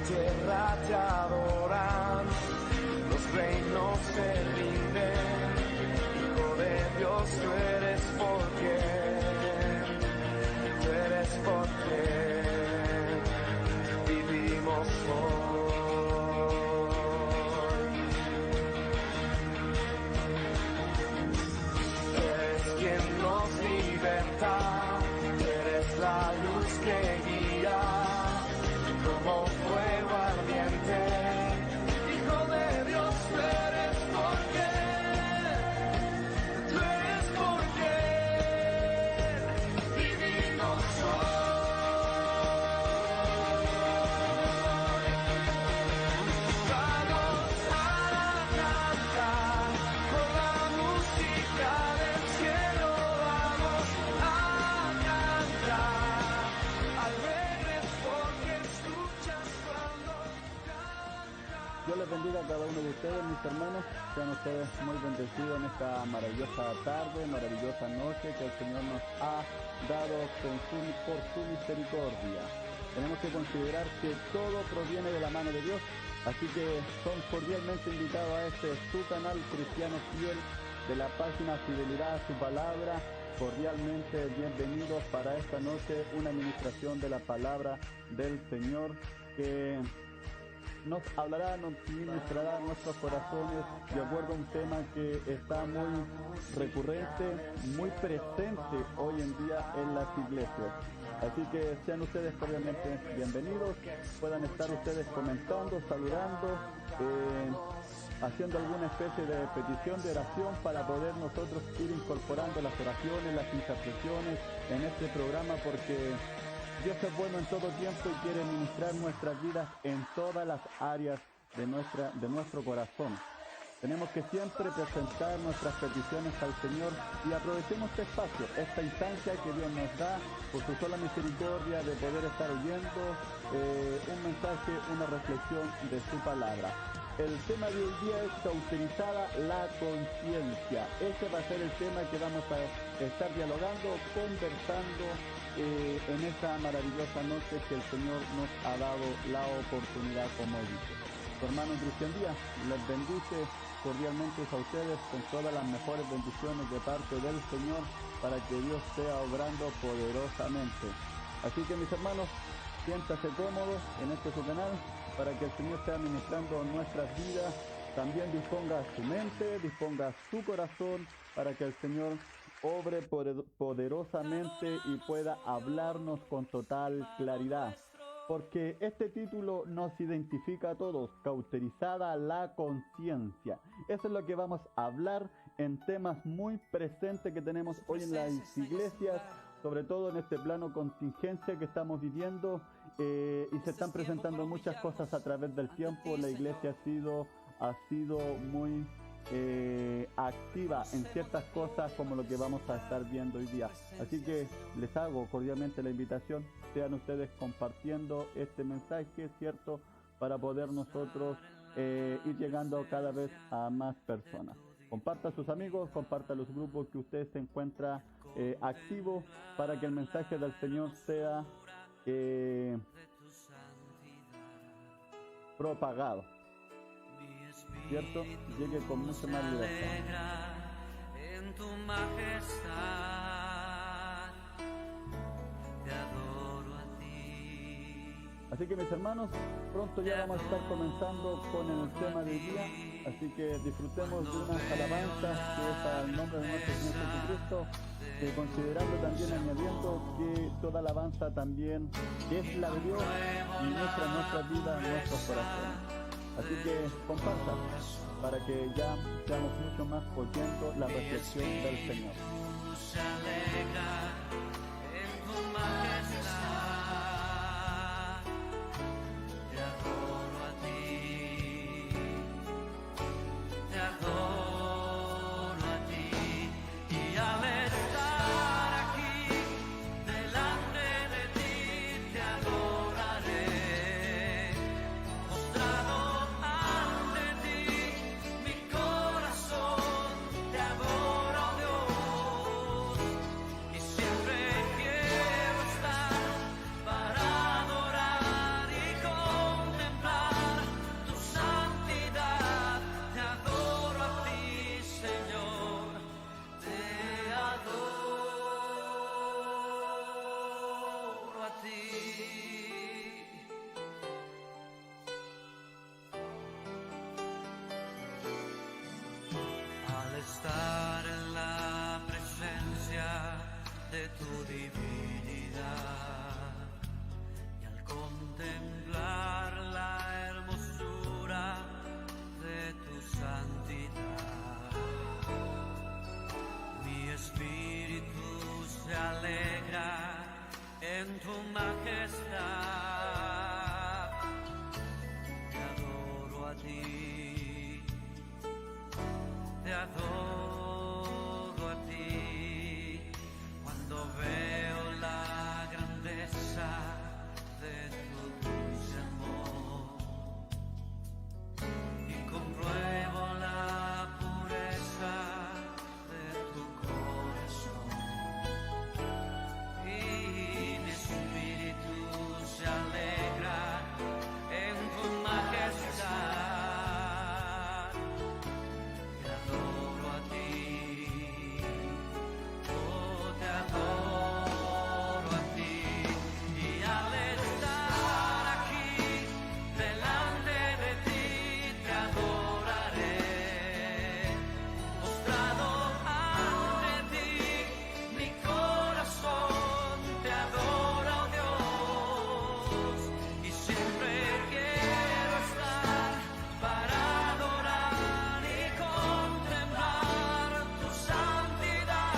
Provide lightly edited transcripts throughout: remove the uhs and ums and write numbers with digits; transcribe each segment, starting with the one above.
tierra te adoran, los reinos se rinden, Hijo de Dios, tú eres porque vivimos hoy. Eres quien nos liberta, eres la luz que guía, como fuego ardiente. Hijo de Dios, tú eres porque vivimos hoy. Vamos a cantar con la música del cielo, vamos a cantar alegres porque escuchas cuando cantas. Dios les bendiga a cada uno de ustedes, mis hermanos. Sean ustedes muy bendecidos en esta maravillosa tarde, maravillosa noche que el Señor nos ha dado por su misericordia. Tenemos que considerar que todo proviene de la mano de Dios, así que son cordialmente invitados a este su canal Cristiano Fiel de la página Fidelidad a su Palabra. Cordialmente bienvenidos para esta noche, una administración de la palabra del Señor que nos hablará, nos ministrará nuestros corazones de acuerdo a un tema que está muy recurrente, muy presente hoy en día en las iglesias. Así que sean ustedes cordialmente bienvenidos, puedan estar ustedes comentando, saludando, haciendo alguna especie de petición de oración para poder nosotros ir incorporando las oraciones, las intercesiones en este programa, porque Dios es bueno en todo tiempo y quiere ministrar nuestras vidas en todas las áreas de nuestro corazón. Tenemos que siempre presentar nuestras peticiones al Señor y aprovechemos este espacio, esta instancia que Dios nos da por su sola misericordia de poder estar oyendo un mensaje, una reflexión de su palabra. El tema de hoy día es cauterizada la conciencia. Ese va a ser el tema que vamos a estar dialogando, conversando en esta maravillosa noche que el Señor nos ha dado la oportunidad, como dice. Su hermano Cristian Díaz les bendice cordialmente a ustedes con todas las mejores bendiciones de parte del Señor para que Dios sea obrando poderosamente. Así que, mis hermanos, siéntase cómodos en este su canal para que el Señor sea ministrando nuestras vidas. También disponga su mente, disponga su corazón para que el Señor obre poderosamente y pueda hablarnos con total claridad. Porque este título nos identifica a todos, cauterizada la conciencia. Eso es lo que vamos a hablar en temas muy presentes que tenemos hoy en las iglesias, sobre todo en este plano contingencia que estamos viviendo, y se están presentando muchas cosas a través del tiempo. La iglesia ha sido muy activa en ciertas cosas como lo que vamos a estar viendo hoy día. Así que les hago cordialmente la invitación, sean ustedes compartiendo este mensaje, ¿cierto? Para poder nosotros ir llegando cada vez a más personas. Comparta a sus amigos, comparta los grupos que usted se encuentra activo para que el mensaje del Señor sea propagado, ¿cierto? Llegue con mucha más libertad. En tu majestad te adoro a ti. Así que, mis hermanos, pronto ya vamos a estar comenzando con el tema del día, así que disfrutemos de unas alabanzas que es al nombre de nuestro Señor Jesucristo, que considerando también, añadiendo que toda alabanza también es la de Dios y nuestra vida, nuestros corazones. Así que compartan para que ya seamos mucho más oyendo la reflexión del Señor. Se alegra en tu majestad. Te adoro a ti. Te adoro a ti. Y al estar aquí delante de ti te adoraré. Postrado ante ti, mi corazón te adora, Dios. tu divinidad y al contemplar la hermosura de tu santidad, mi espíritu se alegra en tu majestad. Te adoro a ti, te adoro a ti, cuando veo la grandeza de tu dulce amor y compruebo la pureza de tu corazón, y mi espíritu se alegra en tu majestad. Te adoro a ti, oh, te adoro a ti, y al estar aquí delante de ti te adoraré, postrado ante ti, mi corazón te adora, oh Dios, y siempre quiero estar para adorar y contemplar tu santidad.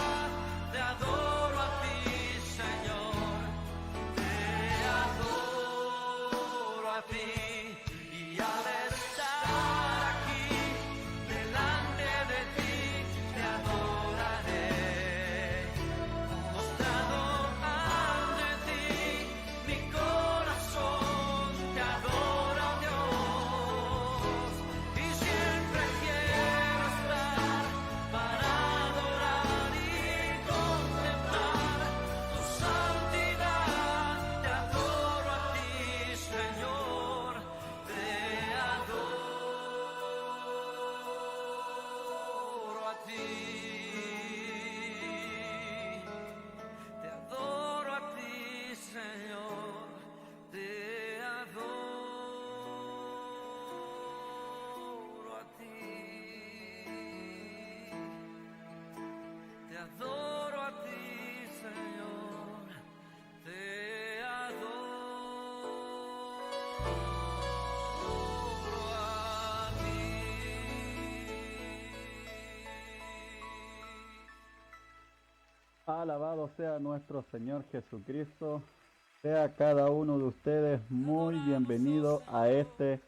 Te adoro a ti, Señor, te adoro a ti, y al estar aquí delante de ti te adoraré, postrado ante ti, mi corazón te adora, oh Dios, y siempre quiero estar para adorar y contemplar tu santidad. Te adoro a ti, Señor, te adoro a ti, te adoro a ti, Señor, te adoro a ti, te adoro a ti, Señor, te adoro a ti. Alabado sea nuestro Señor Jesucristo. Sea cada uno de ustedes muy bienvenido a este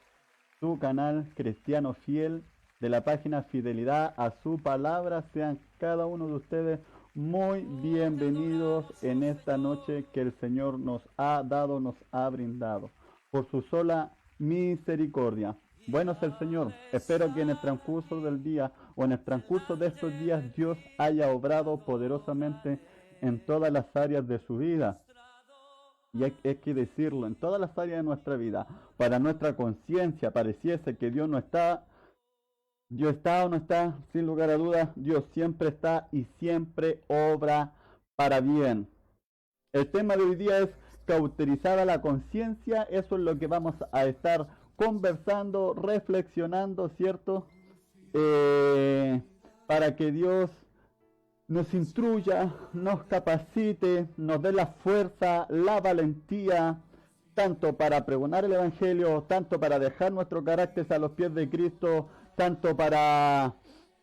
su canal Cristiano Fiel de la página Fidelidad a su palabra. Sean cada uno de ustedes muy bienvenidos en esta noche que el Señor nos ha dado, nos ha brindado por su sola misericordia. Bueno es el Señor. Espero que en el transcurso del día o en el transcurso de estos días Dios haya obrado poderosamente en todas las áreas de su vida. Y hay que decirlo, en todas las áreas de nuestra vida. Para nuestra conciencia pareciese que Dios no está, Dios está o no está, sin lugar a dudas, Dios siempre está y siempre obra para bien. El tema de hoy día es cauterizada la conciencia. Eso es lo que vamos a estar conversando, reflexionando, ¿cierto? Para que Dios nos instruya, nos capacite, nos dé la fuerza, la valentía, tanto para pregonar el Evangelio, tanto para dejar nuestro carácter a los pies de Cristo, tanto para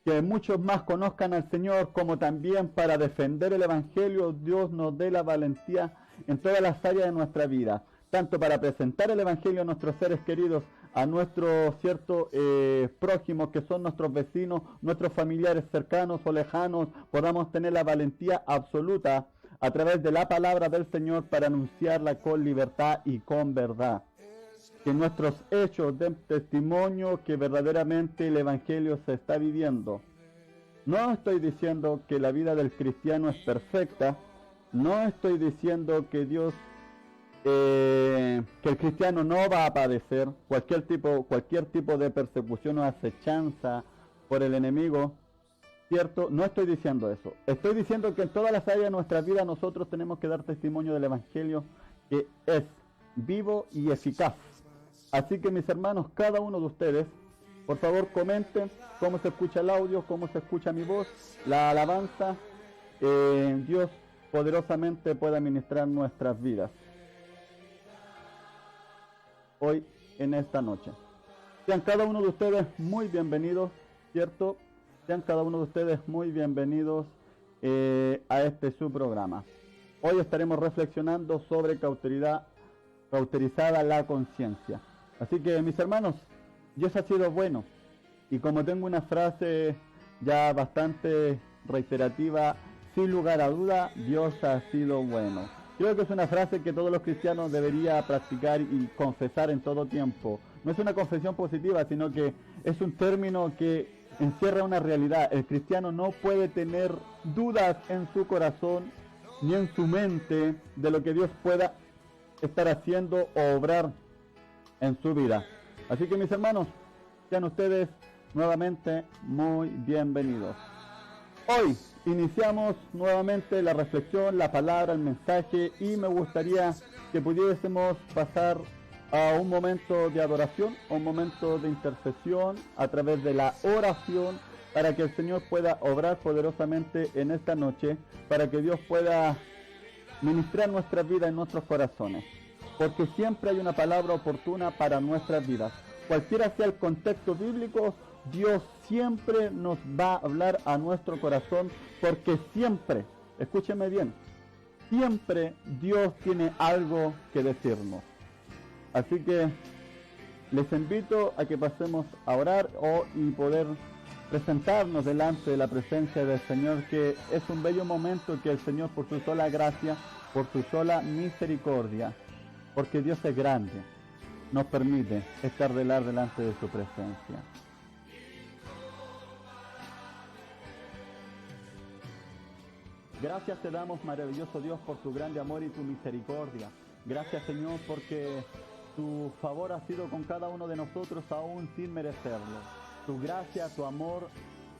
que muchos más conozcan al Señor, como también para defender el Evangelio. Dios nos dé la valentía en todas las áreas de nuestra vida, tanto para presentar el Evangelio a nuestros seres queridos, a nuestros prójimos que son nuestros vecinos, nuestros familiares cercanos o lejanos. Podamos tener la valentía absoluta a través de la palabra del Señor para anunciarla con libertad y con verdad. Que nuestros hechos den testimonio que verdaderamente el Evangelio se está viviendo. No estoy diciendo que la vida del cristiano es perfecta, no estoy diciendo que que el cristiano no va a padecer cualquier tipo de persecución o acechanza por el enemigo, ¿cierto? No estoy diciendo eso. Estoy diciendo que en todas las áreas de nuestra vida nosotros tenemos que dar testimonio del Evangelio, que es vivo y eficaz. Así que mis hermanos, cada uno de ustedes, por favor comenten cómo se escucha el audio, cómo se escucha mi voz, la alabanza. Dios poderosamente pueda ministrar nuestras vidas hoy en esta noche. Sean cada uno de ustedes muy bienvenidos, ¿cierto? Sean cada uno de ustedes muy bienvenidos a este su programa. Hoy estaremos reflexionando sobre cauterizada la conciencia. Así que, mis hermanos, Dios ha sido bueno. Y como tengo una frase ya bastante reiterativa, sin lugar a duda, Dios ha sido bueno. Creo que es una frase que todos los cristianos deberían practicar y confesar en todo tiempo. No es una confesión positiva, sino que es un término que encierra una realidad. El cristiano no puede tener dudas en su corazón ni en su mente de lo que Dios pueda estar haciendo o obrar en su vida. Así que, mis hermanos, sean ustedes nuevamente muy bienvenidos. Hoy iniciamos nuevamente la reflexión, la palabra, el mensaje, y me gustaría que pudiésemos pasar a un momento de adoración, a un momento de intercesión a través de la oración, para que el Señor pueda obrar poderosamente en esta noche, para que Dios pueda ministrar nuestra vida en nuestros corazones, porque siempre hay una palabra oportuna para nuestras vidas. Cualquiera sea el contexto bíblico, Dios siempre nos va a hablar a nuestro corazón, porque siempre, escúcheme bien, siempre Dios tiene algo que decirnos. Así que les invito a que pasemos a orar y poder presentarnos delante de la presencia del Señor, que es un bello momento que el Señor, por su sola gracia, por su sola misericordia, porque Dios es grande, nos permite estar delante de su presencia. Gracias te damos, maravilloso Dios, por tu grande amor y tu misericordia. Gracias, Señor, porque tu favor ha sido con cada uno de nosotros aún sin merecerlo. Tu gracia, tu amor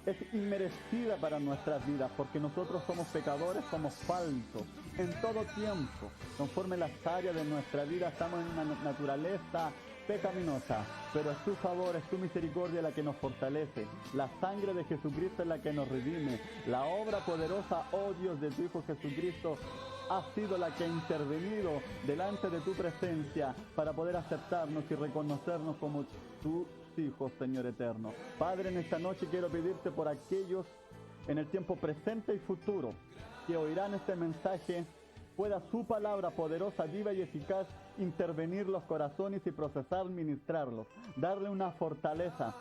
es inmerecida para nuestras vidas, porque nosotros somos pecadores, somos faltos en todo tiempo. Conforme las áreas de nuestra vida estamos en una naturaleza pecaminosa, pero es tu favor, es tu misericordia la que nos fortalece. La sangre de Jesucristo es la que nos redime. La obra poderosa, oh Dios, de tu Hijo Jesucristo ha sido la que ha intervenido delante de tu presencia para poder aceptarnos y reconocernos como tus hijos, Señor eterno. Padre, en esta noche quiero pedirte por aquellos en el tiempo presente y futuro que oirán este mensaje, pueda su palabra poderosa, viva y eficaz intervenir los corazones y procesar, ministrarlos, darle una fortaleza,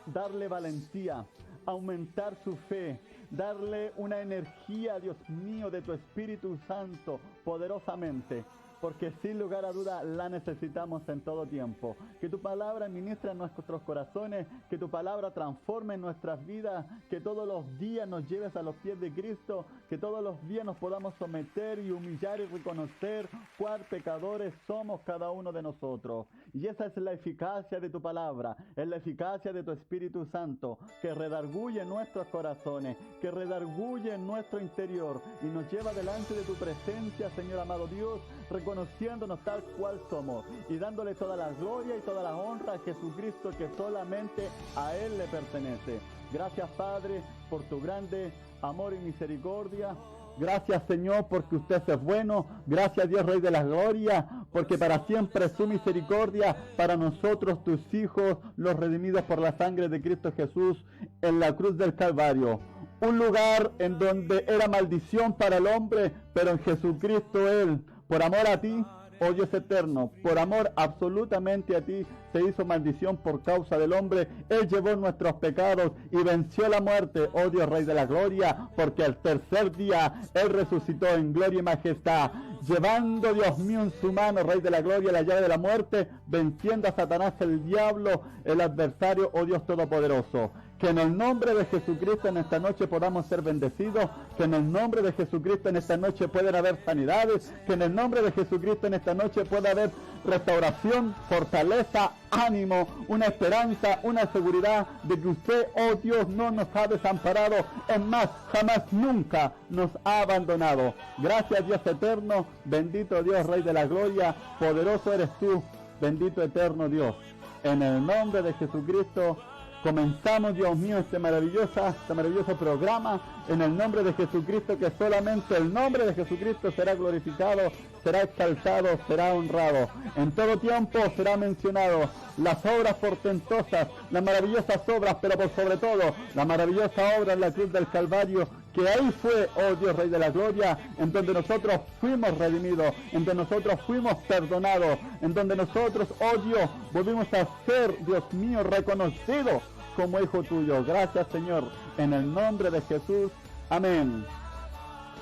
darle valentía, aumentar su fe, darle una energía, Dios mío, de tu Espíritu Santo poderosamente, porque sin lugar a duda la necesitamos en todo tiempo. Que tu palabra ministre en nuestros corazones, que tu palabra transforme nuestras vidas, que todos los días nos lleves a los pies de Cristo, que todos los días nos podamos someter y humillar y reconocer cuán pecadores somos cada uno de nosotros. Y esa es la eficacia de tu palabra, es la eficacia de tu Espíritu Santo, que redarguye nuestros corazones, que redarguye en nuestro interior y nos lleva delante de tu presencia, Señor amado Dios, reconociéndonos tal cual somos y dándole toda la gloria y toda la honra a Jesucristo, que solamente a Él le pertenece. Gracias, Padre, por tu grande amor y misericordia. Gracias, Señor, porque usted es bueno. Gracias, Dios, Rey de la Gloria, porque para siempre es su misericordia para nosotros, tus hijos, los redimidos por la sangre de Cristo Jesús en la cruz del Calvario. Un lugar en donde era maldición para el hombre, pero en Jesucristo Él, por amor a ti, oh Dios eterno, por amor absolutamente a ti, se hizo maldición por causa del hombre. Él llevó nuestros pecados y venció la muerte, oh Dios, Rey de la Gloria, porque al tercer día Él resucitó en gloria y majestad, llevando, Dios mío, en su mano, Rey de la Gloria, la llave de la muerte, venciendo a Satanás, el diablo, el adversario, oh Dios Todopoderoso. Que en el nombre de Jesucristo en esta noche podamos ser bendecidos, que en el nombre de Jesucristo en esta noche pueden haber sanidades, que en el nombre de Jesucristo en esta noche pueda haber restauración, fortaleza, ánimo, una esperanza, una seguridad de que usted, oh Dios, no nos ha desamparado, es más, jamás nunca nos ha abandonado. Gracias, Dios eterno, bendito Dios, Rey de la Gloria, poderoso eres tú, bendito eterno Dios. En el nombre de Jesucristo, comenzamos, Dios mío, este maravilloso programa en el nombre de Jesucristo, que solamente el nombre de Jesucristo será glorificado, será exaltado, será honrado. En todo tiempo será mencionado las obras portentosas, las maravillosas obras, pero por sobre todo la maravillosa obra en la cruz del Calvario, que ahí fue, oh Dios Rey de la Gloria, en donde nosotros fuimos redimidos, en donde nosotros fuimos perdonados, en donde nosotros, oh Dios, volvimos a ser, Dios mío, reconocidos como hijo tuyo. Gracias, Señor, en el nombre de Jesús. Amén.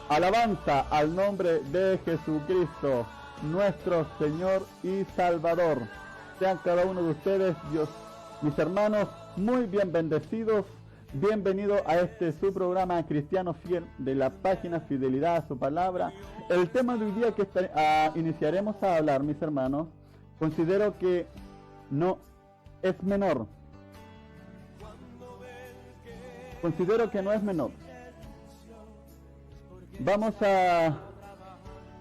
Alabanza al nombre de Jesucristo, nuestro Señor y Salvador. Sean cada uno de ustedes, Dios, mis hermanos, muy bien bendecidos. Bienvenido a este su programa Cristiano Fiel de la página Fidelidad a su Palabra. El tema de hoy día que iniciaremos a hablar, mis hermanos, considero que no es menor. Considero que no es menor. Vamos a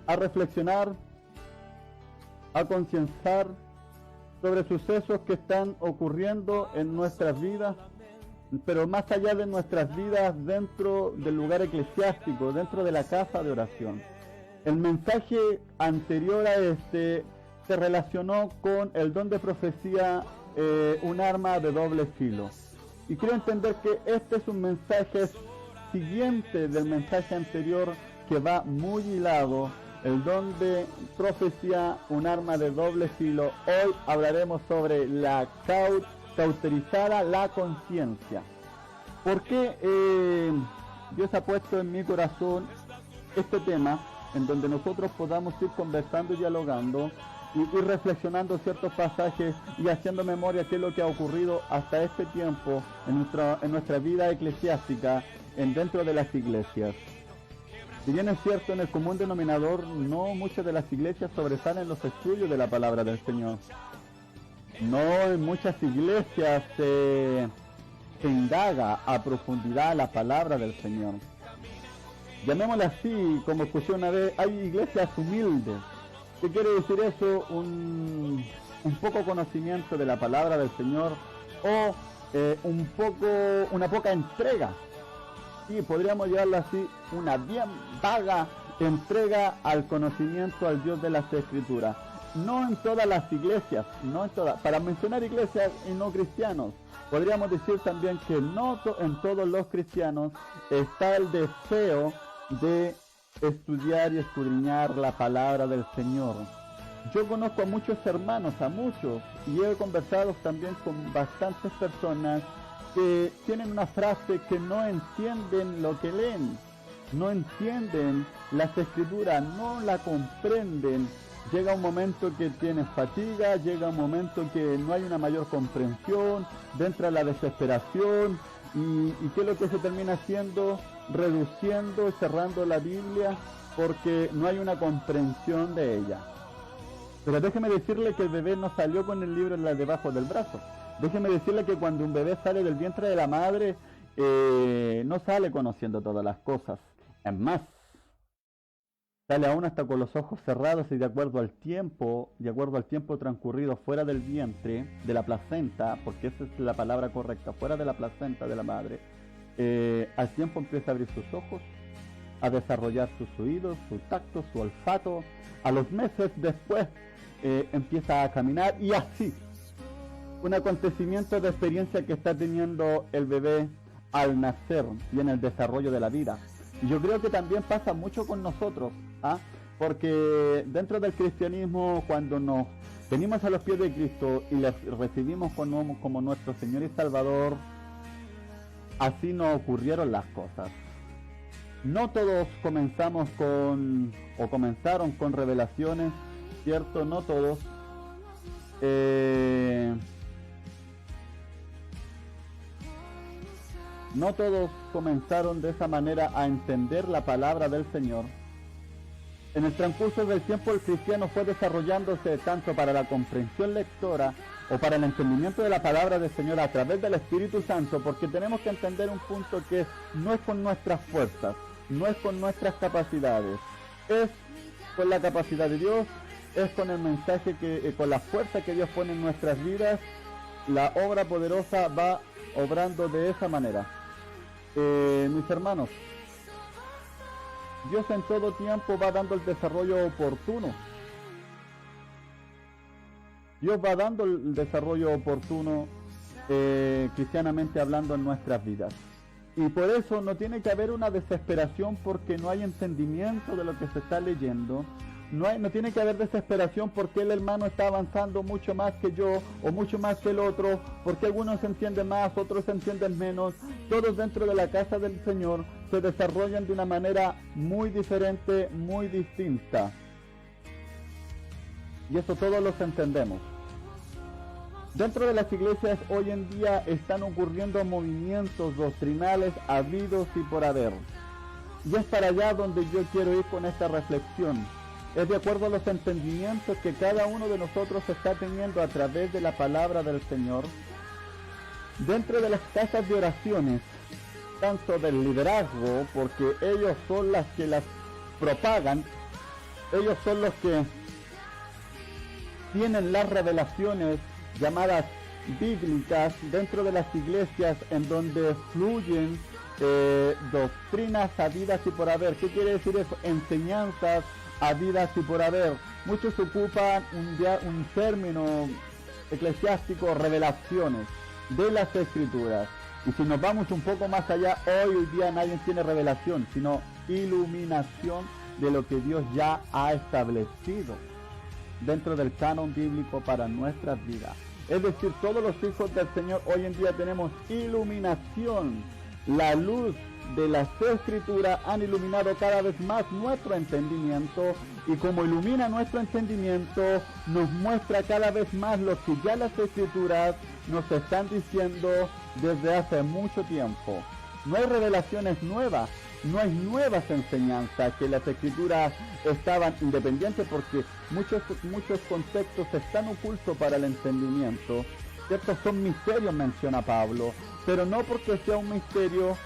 reflexionar, a concienciar sobre sucesos que están ocurriendo en nuestras vidas, pero más allá de nuestras vidas, dentro del lugar eclesiástico, dentro de la casa de oración. El mensaje anterior a este se relacionó con el don de profecía, un arma de doble filo. Y quiero entender que este es un mensaje siguiente del mensaje anterior, que va muy hilado, el don de profecía, un arma de doble filo. Hoy hablaremos sobre la cauterizada la conciencia. ¿Por qué Dios ha puesto en mi corazón este tema, en donde nosotros podamos ir conversando y dialogando y reflexionando ciertos pasajes y haciendo memoria qué es lo que ha ocurrido hasta este tiempo en nuestra vida eclesiástica dentro de las iglesias? Si bien es cierto, en el común denominador no muchas de las iglesias sobresalen los estudios de la palabra del Señor. No en muchas iglesias se indaga a profundidad la palabra del Señor. Llamémosla así, como escuché una vez, hay iglesias humildes. ¿Qué quiere decir eso? Un poco conocimiento de la palabra del Señor, o una poca entrega. Sí, podríamos llamarlo así, una bien vaga entrega al conocimiento al Dios de las Escrituras. No en todas las iglesias, no en todas. Para mencionar iglesias y no cristianos, podríamos decir también que no en todos los cristianos está el deseo de estudiar y escudriñar la palabra del Señor. Yo conozco a muchos hermanos, y he conversado también con bastantes personas que tienen una frase que no entienden lo que leen, no entienden las Escrituras, no la comprenden. Llega un momento que tienen fatiga, llega un momento que no hay una mayor comprensión, entra la desesperación, y ¿qué es lo que se termina haciendo? Reduciendo, cerrando la Biblia, porque no hay una comprensión de ella. Pero déjeme decirle que el bebé no salió con el libro debajo del brazo. Déjeme decirle que cuando un bebé sale del vientre de la madre, no sale conociendo todas las cosas. Es más, sale aún hasta con los ojos cerrados, y de acuerdo al tiempo transcurrido fuera del vientre, de la placenta, porque esa es la palabra correcta, fuera de la placenta de la madre, al tiempo empieza a abrir sus ojos, a desarrollar sus oídos, su tacto, su olfato. A los meses después empieza a caminar, y así, un acontecimiento de experiencia que está teniendo el bebé al nacer y en el desarrollo de la vida. Y yo creo que también pasa mucho con nosotros, porque dentro del cristianismo, cuando nos venimos a los pies de Cristo y le recibimos como nuestro Señor y Salvador, así no ocurrieron las cosas. No todos comenzaron con revelaciones, ¿cierto? No todos. No todos comenzaron de esa manera a entender la palabra del Señor. En el transcurso del tiempo, el cristiano fue desarrollándose tanto para la comprensión lectora o para el entendimiento de la palabra del Señor a través del Espíritu Santo, porque tenemos que entender un punto, que no es con nuestras fuerzas, no es con nuestras capacidades, es con la capacidad de Dios, es con el mensaje con la fuerza que Dios pone en nuestras vidas, la obra poderosa va obrando de esa manera. Mis hermanos, Dios en todo tiempo va dando el desarrollo oportuno. Dios va dando el desarrollo oportuno, cristianamente hablando, en nuestras vidas. Y por eso no tiene que haber una desesperación porque no hay entendimiento de lo que se está leyendo. No tiene que haber desesperación porque el hermano está avanzando mucho más que yo o mucho más que el otro, porque algunos se entienden más, otros se entienden menos. Todos dentro de la casa del Señor se desarrollan de una manera muy diferente, muy distinta. Y eso todos los entendemos. Dentro de las iglesias hoy en día están ocurriendo movimientos doctrinales habidos y por haber. Y es para allá donde yo quiero ir con esta reflexión. Es de acuerdo a los entendimientos que cada uno de nosotros está teniendo a través de la palabra del Señor. Dentro de las casas de oraciones, tanto del liderazgo, porque ellos son las que las propagan, ellos son los que tienen las revelaciones llamadas bíblicas dentro de las iglesias, en donde fluyen doctrinas habidas y por haber. ¿Qué quiere decir eso? Enseñanzas habidas y por haber. Muchos ocupan un término eclesiástico, revelaciones de las escrituras. Y si nos vamos un poco más allá, hoy día nadie tiene revelación, sino iluminación de lo que Dios ya ha establecido dentro del canon bíblico para nuestras vidas. Es decir, todos los hijos del Señor hoy en día tenemos iluminación. La luz de las escrituras han iluminado cada vez más nuestro entendimiento, y como ilumina nuestro entendimiento, nos muestra cada vez más lo que ya las escrituras nos están diciendo desde hace mucho tiempo. No hay revelaciones nuevas, no hay nuevas enseñanzas, que las escrituras estaban independientes, porque muchos contextos están ocultos para el entendimiento. Estos son misterios, menciona Pablo, pero no porque sea un misterio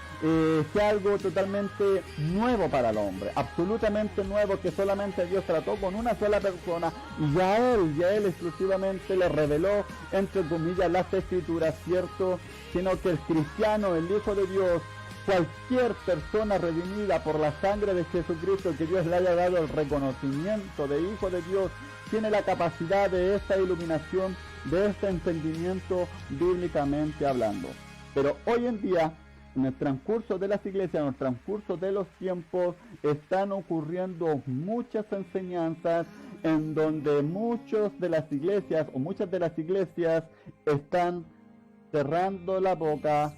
sea algo totalmente nuevo para el hombre, absolutamente nuevo, que solamente Dios trató con una sola persona y ya él exclusivamente le reveló, entre comillas, las escrituras, ¿cierto? Sino que el cristiano, el Hijo de Dios, cualquier persona redimida por la sangre de Jesucristo, que Dios le haya dado el reconocimiento de Hijo de Dios, tiene la capacidad de esta iluminación, de este entendimiento bíblicamente hablando. Pero hoy en día, en el transcurso de las iglesias, en el transcurso de los tiempos, están ocurriendo muchas enseñanzas en donde muchas de las iglesias están cerrando la boca,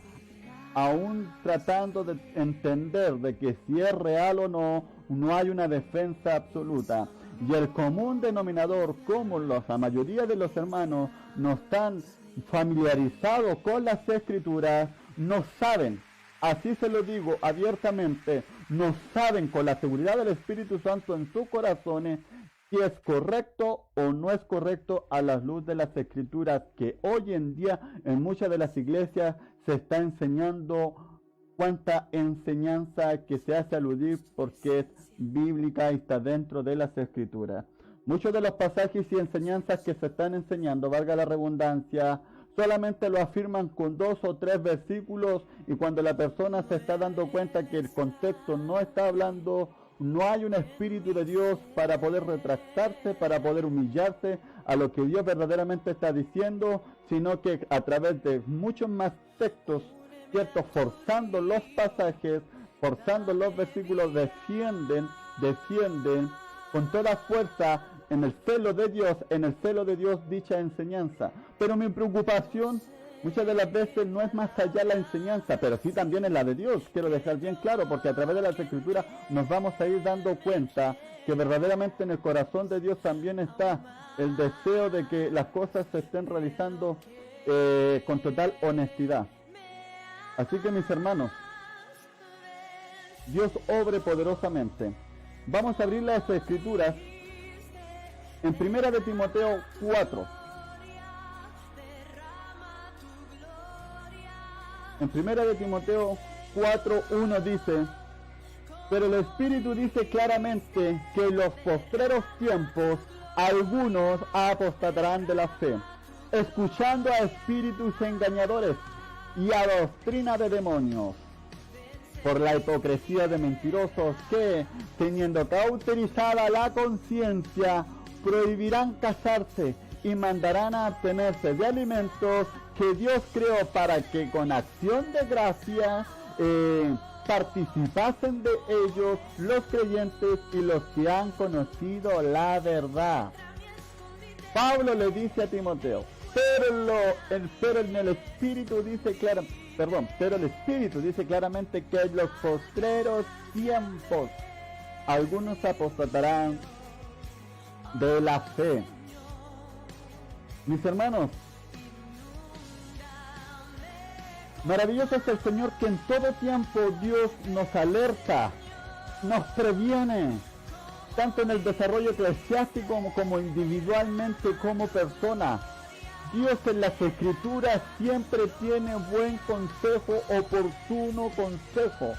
aún tratando de entender de que si es real o no, no hay una defensa absoluta. Y el común denominador, como la mayoría de los hermanos no están familiarizados con las escrituras, no saben, así se lo digo abiertamente, no saben con la seguridad del Espíritu Santo en sus corazones si es correcto o no es correcto a la luz de las escrituras, que hoy en día en muchas de las iglesias se está enseñando cuánta enseñanza que se hace aludir porque es bíblica y está dentro de las escrituras. Muchos de los pasajes y enseñanzas que se están enseñando, valga la redundancia, solamente lo afirman con 2 o 3 versículos, y cuando la persona se está dando cuenta que el contexto no está hablando, no hay un espíritu de Dios para poder retractarse, para poder humillarse a lo que Dios verdaderamente está diciendo, sino que a través de muchos más textos, ¿cierto?, forzando los pasajes, forzando los versículos, defienden con toda fuerza en el celo de Dios dicha enseñanza. Pero mi preocupación muchas de las veces no es más allá la enseñanza, pero sí también es la de Dios. Quiero dejar bien claro, porque a través de las escrituras nos vamos a ir dando cuenta que verdaderamente en el corazón de Dios también está el deseo de que las cosas se estén realizando con total honestidad. Así que, mis hermanos, Dios obre poderosamente. Vamos a abrir las escrituras en 1 de Timoteo 4. En 1 de Timoteo 4:1 dice: pero el Espíritu dice claramente que en los postreros tiempos algunos apostatarán de la fe, escuchando a espíritus engañadores y a doctrina de demonios, por la hipocresía de mentirosos que, teniendo cauterizada la conciencia, prohibirán casarse y mandarán a abstenerse de alimentos que Dios creó para que con acción de gracia participasen de ellos los creyentes y los que han conocido la verdad. Pablo le dice a Timoteo, pero el Espíritu dice claramente que en los postreros tiempos algunos apostatarán de la fe. Mis hermanos, maravilloso es el Señor, que en todo tiempo Dios nos alerta, nos previene, tanto en el desarrollo eclesiástico como individualmente como persona. Dios en las Escrituras siempre tiene buen consejo, oportuno consejo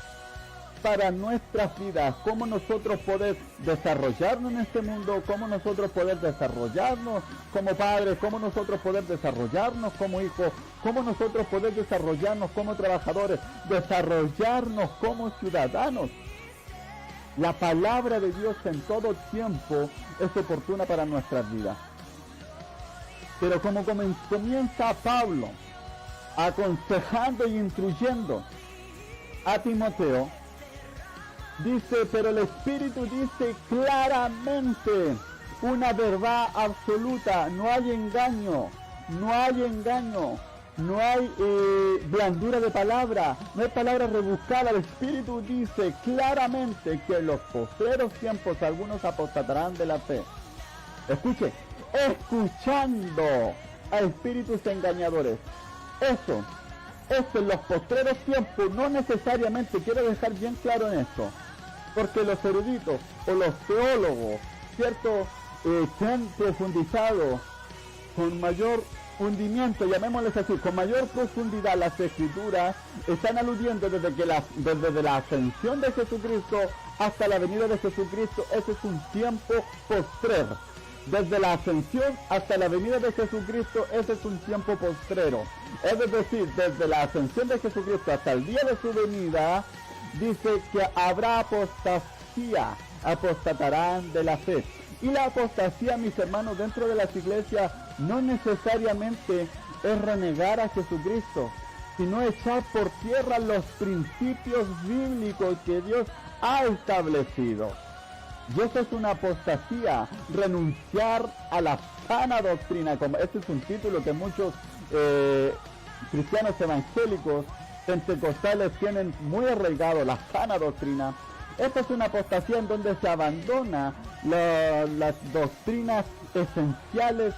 para nuestras vidas, cómo nosotros poder desarrollarnos en este mundo, cómo nosotros poder desarrollarnos como padres, cómo nosotros poder desarrollarnos como hijos, cómo nosotros poder desarrollarnos como trabajadores, desarrollarnos como ciudadanos. La palabra de Dios en todo tiempo es oportuna para nuestras vidas. Pero como comienza Pablo aconsejando y instruyendo a Timoteo, dice, pero el Espíritu dice claramente una verdad absoluta, no hay engaño, no hay blandura de palabra, no hay palabra rebuscada. El Espíritu dice claramente que en los postreros tiempos algunos apostatarán de la fe. Escuche, escuchando a espíritus engañadores. Eso en los postreros tiempos, no necesariamente, quiero dejar bien claro en esto, porque los eruditos o los teólogos, ¿cierto?, que han profundizado con mayor hundimiento, llamémosles así, con mayor profundidad las Escrituras, están aludiendo desde la ascensión de Jesucristo hasta la venida de Jesucristo. Ese es un tiempo postrero. Desde la ascensión hasta la venida de Jesucristo, ese es un tiempo postrero. Es decir, desde la ascensión de Jesucristo hasta el día de su venida, dice que habrá apostasía, apostatarán de la fe. Y la apostasía, mis hermanos, dentro de las iglesias, no necesariamente es renegar a Jesucristo, sino echar por tierra los principios bíblicos que Dios ha establecido. Y eso es una apostasía, renunciar a la sana doctrina. Este es un título que muchos cristianos evangélicos pentecostales tienen muy arraigado, la sana doctrina. Esta es una apostasía en donde se abandona las doctrinas esenciales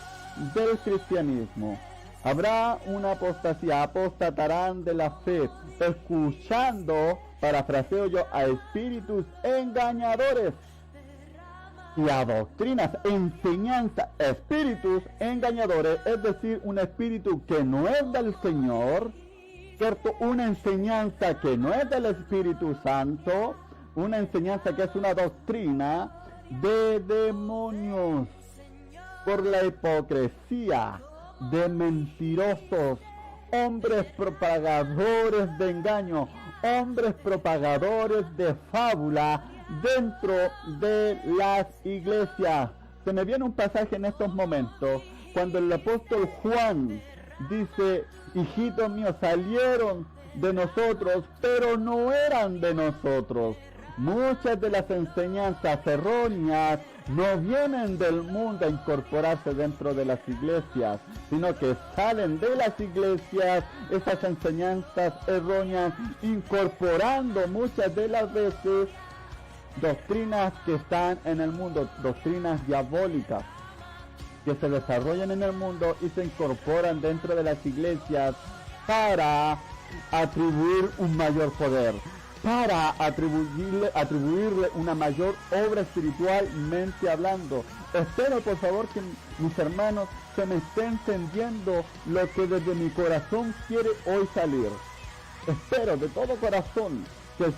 del cristianismo. Habrá una apostasía, apostatarán de la fe, escuchando, parafraseo yo, a espíritus engañadores y a doctrinas, enseñanza, espíritus engañadores, es decir, un espíritu que no es del Señor, ¿cierto? Una enseñanza que no es del Espíritu Santo, una enseñanza que es una doctrina de demonios, por la hipocresía de mentirosos, hombres propagadores de engaño, hombres propagadores de fábula dentro de las iglesias. Se me viene un pasaje en estos momentos cuando el apóstol Juan dice: hijitos míos, salieron de nosotros, pero no eran de nosotros. Muchas de las enseñanzas erróneas no vienen del mundo a incorporarse dentro de las iglesias, sino que salen de las iglesias esas enseñanzas erróneas, incorporando muchas de las veces doctrinas que están en el mundo, doctrinas diabólicas que se desarrollan en el mundo y se incorporan dentro de las iglesias para atribuir un mayor poder, para atribuirle una mayor obra espiritualmente hablando. Espero, por favor, que mis hermanos se me esté entendiendo lo que desde mi corazón quiere hoy salir. Espero de todo corazón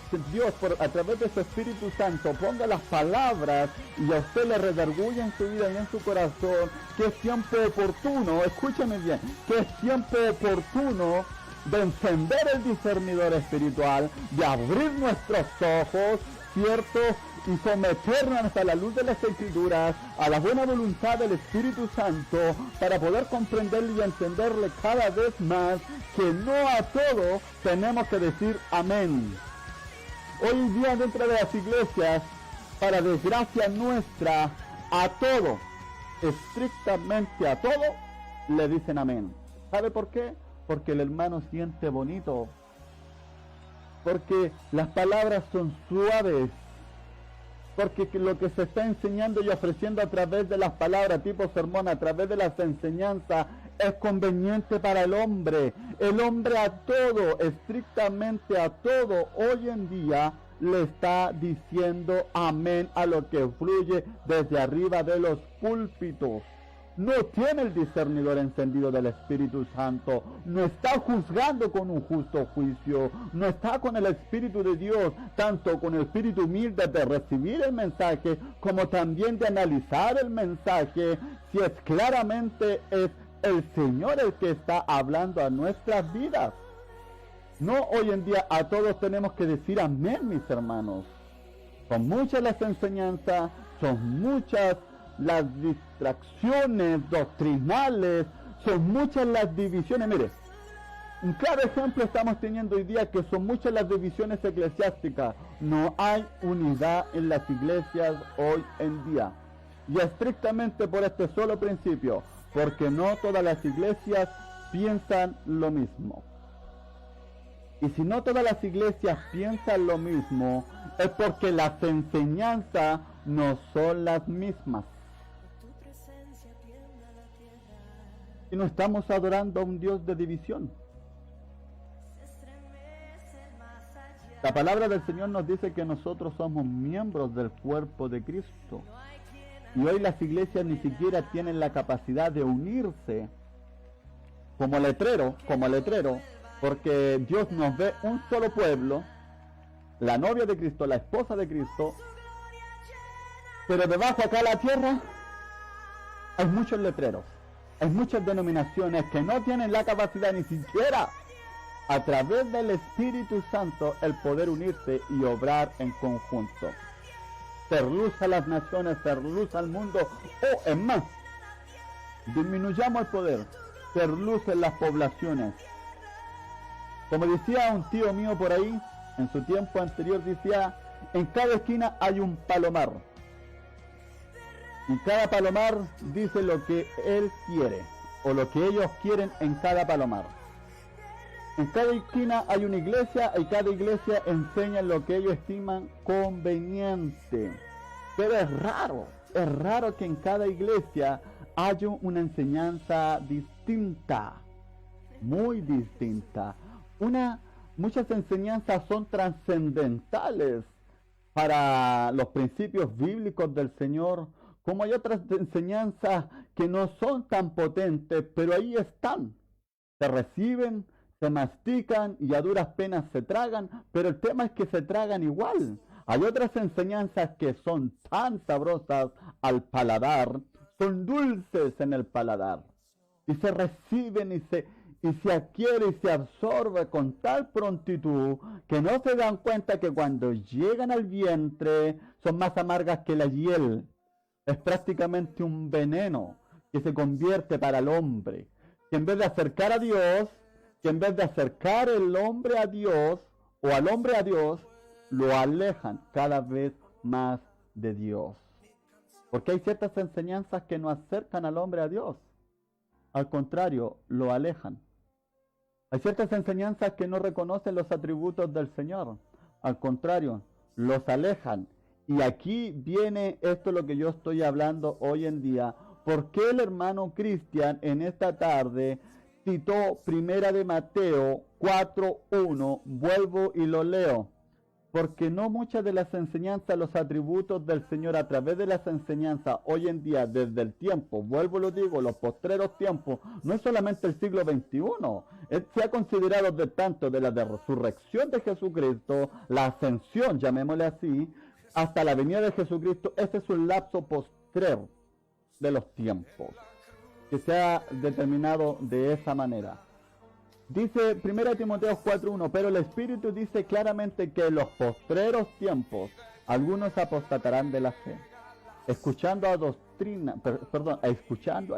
que Dios a través de su Espíritu Santo ponga las palabras y a usted le redarguya en su vida y en su corazón que es tiempo oportuno, escúchame bien, que es tiempo oportuno de encender el discernidor espiritual, de abrir nuestros ojos, ¿cierto? Y someternos a la luz de las Escrituras, a la buena voluntad del Espíritu Santo, para poder comprenderle y entenderle cada vez más que no a todo tenemos que decir amén. Hoy en día dentro de las iglesias, para desgracia nuestra, a todo, estrictamente a todo, le dicen amén. ¿Sabe por qué? Porque el hermano siente bonito, porque las palabras son suaves, porque lo que se está enseñando y ofreciendo a través de las palabras tipo sermón, a través de las enseñanzas, es conveniente para el hombre. El hombre a todo, estrictamente a todo, hoy en día le está diciendo amén a lo que fluye desde arriba de los púlpitos. No tiene el discernidor encendido del Espíritu Santo, no está juzgando con un justo juicio, no está con el Espíritu de Dios, tanto con el espíritu humilde de recibir el mensaje, como también de analizar el mensaje, si es claramente es el Señor el que está hablando a nuestras vidas. No, hoy en día a todos tenemos que decir amén, mis hermanos. Son muchas las enseñanzas, son muchas las distracciones doctrinales, son muchas las divisiones. Mire, un claro ejemplo estamos teniendo hoy día, que son muchas las divisiones eclesiásticas. No hay unidad en las iglesias hoy en día, y estrictamente por este solo principio, porque no todas las iglesias piensan lo mismo. Y si no todas las iglesias piensan lo mismo, es porque las enseñanzas no son las mismas. Y no estamos adorando a un Dios de división. La palabra del Señor nos dice que nosotros somos miembros del cuerpo de Cristo. Y hoy las iglesias ni siquiera tienen la capacidad de unirse como letrero, porque Dios nos ve un solo pueblo, la novia de Cristo, la esposa de Cristo, pero debajo acá en la tierra hay muchos letreros. Hay muchas denominaciones que no tienen la capacidad ni siquiera a través del Espíritu Santo el poder unirse y obrar en conjunto. Ser luz a las naciones, ser luz al mundo, o es más, disminuyamos el poder, ser luz en las poblaciones. Como decía un tío mío por ahí, en su tiempo anterior decía, en cada esquina hay un palomar. Y cada palomar dice lo que él quiere, o lo que ellos quieren en cada palomar. En cada esquina hay una iglesia, y cada iglesia enseña lo que ellos estiman conveniente. Pero es raro que en cada iglesia haya una enseñanza distinta, muy distinta. Muchas enseñanzas son trascendentales para los principios bíblicos del Señor, como hay otras enseñanzas que no son tan potentes, pero ahí están. Se reciben, se mastican y a duras penas se tragan, pero el tema es que se tragan igual. Hay otras enseñanzas que son tan sabrosas al paladar, son dulces en el paladar, y se reciben y se adquiere y se absorbe con tal prontitud que no se dan cuenta que cuando llegan al vientre son más amargas que la hiel. Es prácticamente un veneno que se convierte para el hombre, que en vez de acercar a Dios, que en vez de acercar el hombre a Dios o al hombre a Dios, lo alejan cada vez más de Dios. Porque hay ciertas enseñanzas que no acercan al hombre a Dios, al contrario, lo alejan. Hay ciertas enseñanzas que no reconocen los atributos del Señor, al contrario, los alejan. Y aquí viene esto lo que yo estoy hablando hoy en día. ¿Por qué el hermano Cristian en esta tarde citó Primera de Mateo 4:1? Vuelvo y lo leo. Porque no muchas de las enseñanzas, los atributos del Señor a través de las enseñanzas hoy en día, desde el tiempo, vuelvo y lo digo, los postreros tiempos, no es solamente el siglo XXI, se ha considerado de tanto de la resurrección de Jesucristo, la ascensión, llamémosle así, hasta la venida de Jesucristo. Este es un lapso postrero de los tiempos, que se ha determinado de esa manera. Dice 1 Timoteo 4:1, pero el Espíritu dice claramente que en los postreros tiempos algunos apostatarán de la fe, escuchando a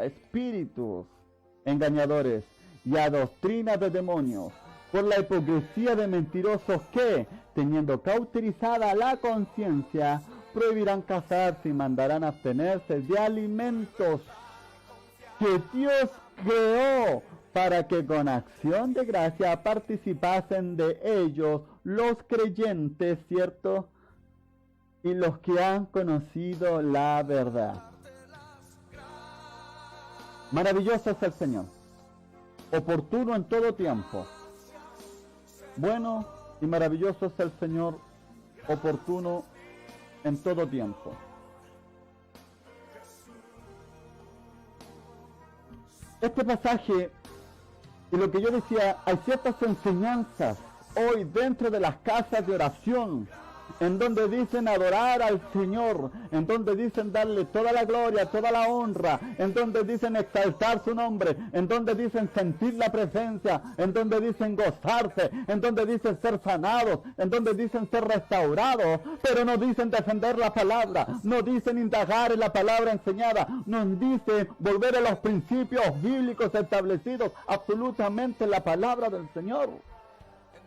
espíritus engañadores y a doctrinas de demonios, por la hipocresía de mentirosos que, teniendo cauterizada la conciencia, prohibirán casarse y mandarán abstenerse de alimentos que Dios creó, para que con acción de gracia participasen de ellos los creyentes, ¿cierto? Y los que han conocido la verdad. Maravilloso es el Señor, oportuno en todo tiempo. Bueno y maravilloso es el Señor, oportuno en todo tiempo. Este pasaje, y lo que yo decía, hay ciertas enseñanzas hoy dentro de las casas de oración, en donde dicen adorar al Señor, en donde dicen darle toda la gloria, toda la honra, en donde dicen exaltar su nombre, en donde dicen sentir la presencia, en donde dicen gozarse, en donde dicen ser sanados, en donde dicen ser restaurados, pero no dicen defender la palabra, no dicen indagar en la palabra enseñada, no dicen volver a los principios bíblicos establecidos absolutamente en la palabra del Señor.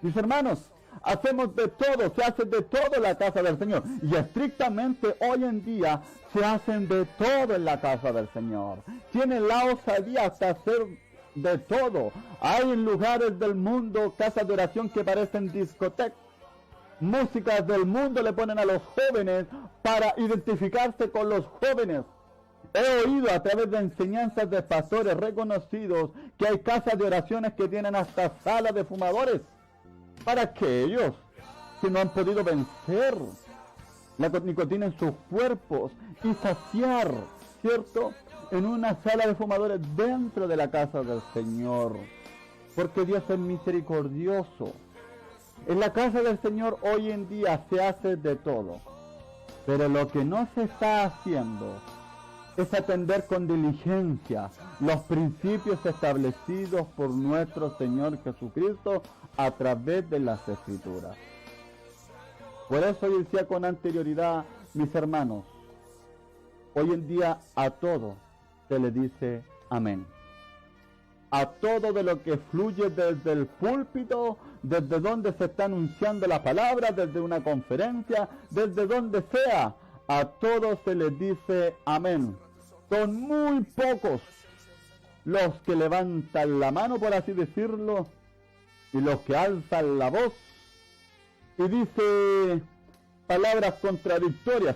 Mis hermanos, hacemos de todo, se hace de todo en la casa del Señor. Y estrictamente hoy en día se hacen de todo en la casa del Señor. Tienen la osadía hasta hacer de todo. Hay en lugares del mundo casas de oración que parecen discotecas. Músicas del mundo le ponen a los jóvenes para identificarse con los jóvenes. He oído a través de enseñanzas de pastores reconocidos que hay casas de oraciones que tienen hasta salas de fumadores, para aquellos que no han podido vencer la nicotina en sus cuerpos y saciar, ¿cierto?, en una sala de fumadores dentro de la casa del Señor, porque Dios es misericordioso. En la casa del Señor hoy en día se hace de todo, pero lo que no se está haciendo es atender con diligencia los principios establecidos por nuestro Señor Jesucristo a través de las Escrituras. Por eso yo decía con anterioridad, mis hermanos, hoy en día a todo se le dice amén. A todo de lo que fluye desde el púlpito, desde donde se está anunciando la palabra, desde una conferencia, desde donde sea, a todo se les dice amén. Son muy pocos los que levantan la mano, por así decirlo, y los que alzan la voz y dice palabras contradictorias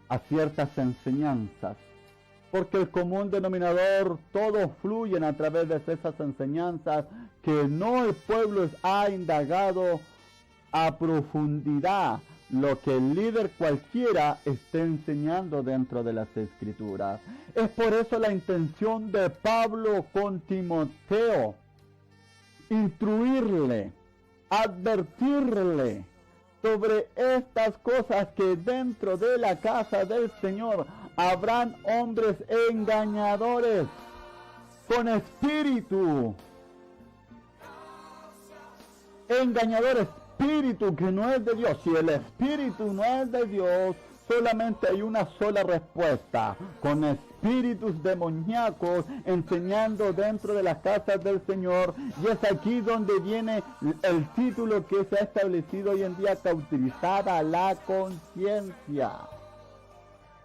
a ciertas enseñanzas, porque el común denominador, todos fluyen a través de esas enseñanzas que no el pueblo ha indagado a profundidad lo que el líder cualquiera esté enseñando dentro de las Escrituras. Es por eso la intención de Pablo con Timoteo, instruirle, advertirle sobre estas cosas, que dentro de la casa del Señor habrán hombres engañadores con espíritu, espíritu que no es de Dios. Si el espíritu no es de Dios, solamente hay una sola respuesta: con espíritus demoníacos enseñando dentro de las casas del Señor. Y es aquí donde viene el título que se ha establecido hoy en día: cauterizada la conciencia.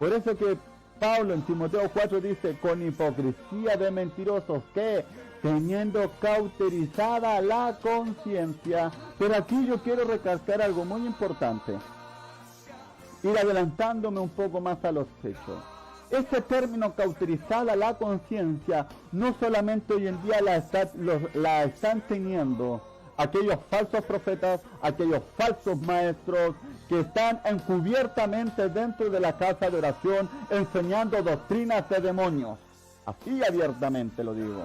Por eso que Pablo en Timoteo 4 dice: con hipocresía de mentirosos que, teniendo cauterizada la conciencia. Pero aquí yo quiero recalcar algo muy importante, ir adelantándome un poco más a los hechos. Ese término cauterizada la conciencia no solamente hoy en día la están teniendo aquellos falsos profetas, aquellos falsos maestros que están encubiertamente dentro de la casa de oración enseñando doctrinas de demonios. Así abiertamente lo digo.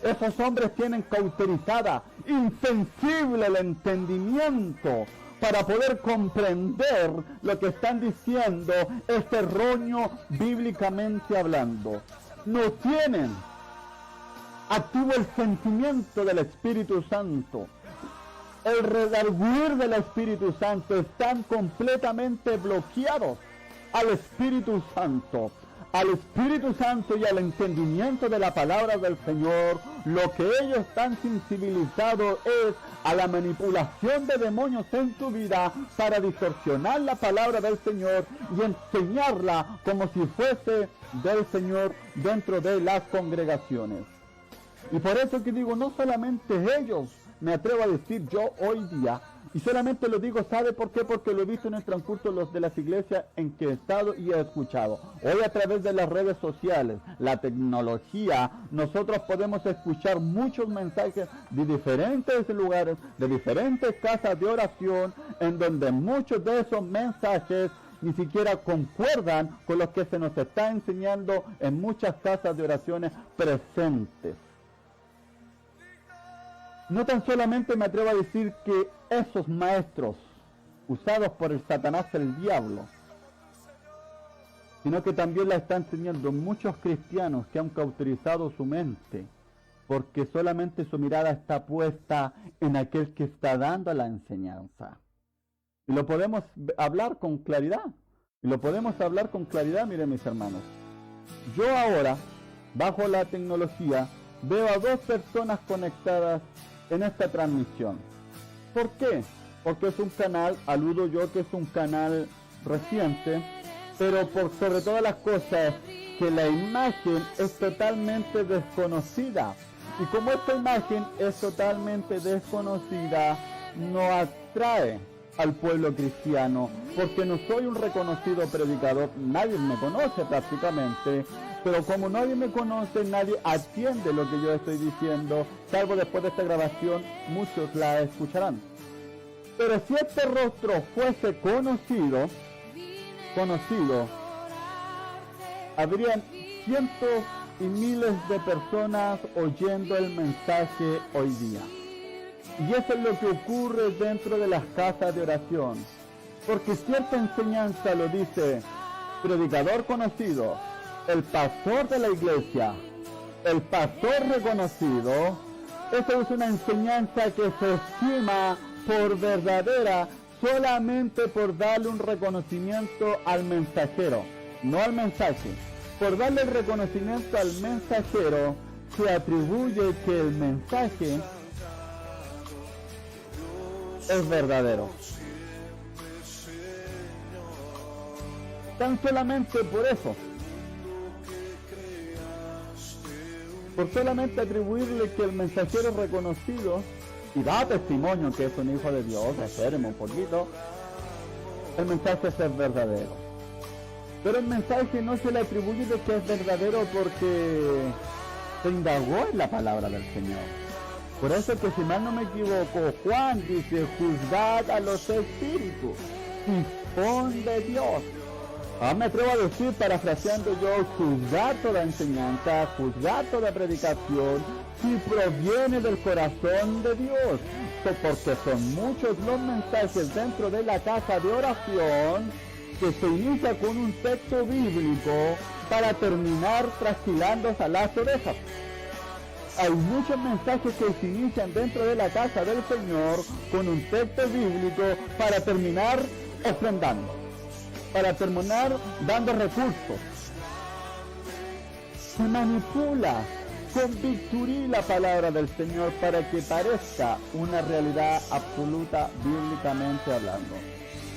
Esos hombres tienen cauterizada, insensible el entendimiento para poder comprender lo que están diciendo, es erróneo bíblicamente hablando. No tienen activo el sentimiento del Espíritu Santo. El redarguir del Espíritu Santo, están completamente bloqueados al Espíritu Santo. Al Espíritu Santo y al entendimiento de la palabra del Señor, lo que ellos están sensibilizados es a la manipulación de demonios en su vida para distorsionar la palabra del Señor y enseñarla como si fuese del Señor dentro de las congregaciones. Y por eso que digo, no solamente ellos, me atrevo a decir yo hoy día, y solamente lo digo, ¿sabe por qué? Porque lo he visto en el transcurso de las iglesias en que he estado y he escuchado. Hoy a través de las redes sociales, la tecnología, nosotros podemos escuchar muchos mensajes de diferentes lugares, de diferentes casas de oración, en donde muchos de esos mensajes ni siquiera concuerdan con los que se nos está enseñando en muchas casas de oraciones presentes. No tan solamente me atrevo a decir que esos maestros usados por el Satanás, el diablo, sino que también la están enseñando muchos cristianos que han cauterizado su mente, porque solamente su mirada está puesta en aquel que está dando la enseñanza. Y lo podemos hablar con claridad. Miren mis hermanos. Yo ahora, bajo la tecnología, veo a 2 personas conectadas en esta transmisión. ¿Por qué? Porque es un canal, aludo yo que es un canal reciente, pero por sobre todas las cosas, que la imagen es totalmente desconocida. Y como esta imagen es totalmente desconocida, no atrae al pueblo cristiano, porque no soy un reconocido predicador, nadie me conoce prácticamente, pero como nadie me conoce, nadie atiende lo que yo estoy diciendo, salvo después de esta grabación, muchos la escucharán. Pero si este rostro fuese conocido, habrían cientos y miles de personas oyendo el mensaje hoy día. Y eso es lo que ocurre dentro de las casas de oración. Porque cierta enseñanza lo dice predicador conocido, el pastor de la iglesia, el pastor reconocido. Esa es una enseñanza que se estima por verdadera solamente por darle un reconocimiento al mensajero, no al mensaje. Por darle el reconocimiento al mensajero, se atribuye que el mensaje es verdadero. Tan solamente por eso, por solamente atribuirle que el mensajero es reconocido y da testimonio que es un hijo de Dios, espérenme un poquito, el mensaje es verdadero. Pero el mensaje no se le atribuye de que es verdadero porque se indagó en la palabra del Señor. Por eso que si mal no me equivoco, Juan dice, juzgad a los espíritus y son de Dios. Me atrevo a decir, parafraseando yo, juzgad toda enseñanza, juzgad toda predicación, si proviene del corazón de Dios. Porque son muchos los mensajes dentro de la casa de oración que se inicia con un texto bíblico para terminar trasquilándose a las orejas. Hay muchos mensajes que se inician dentro de la casa del Señor con un texto bíblico para terminar ofrendando, para terminar dando recursos. Se manipula con bisturí la palabra del Señor para que parezca una realidad absoluta bíblicamente hablando.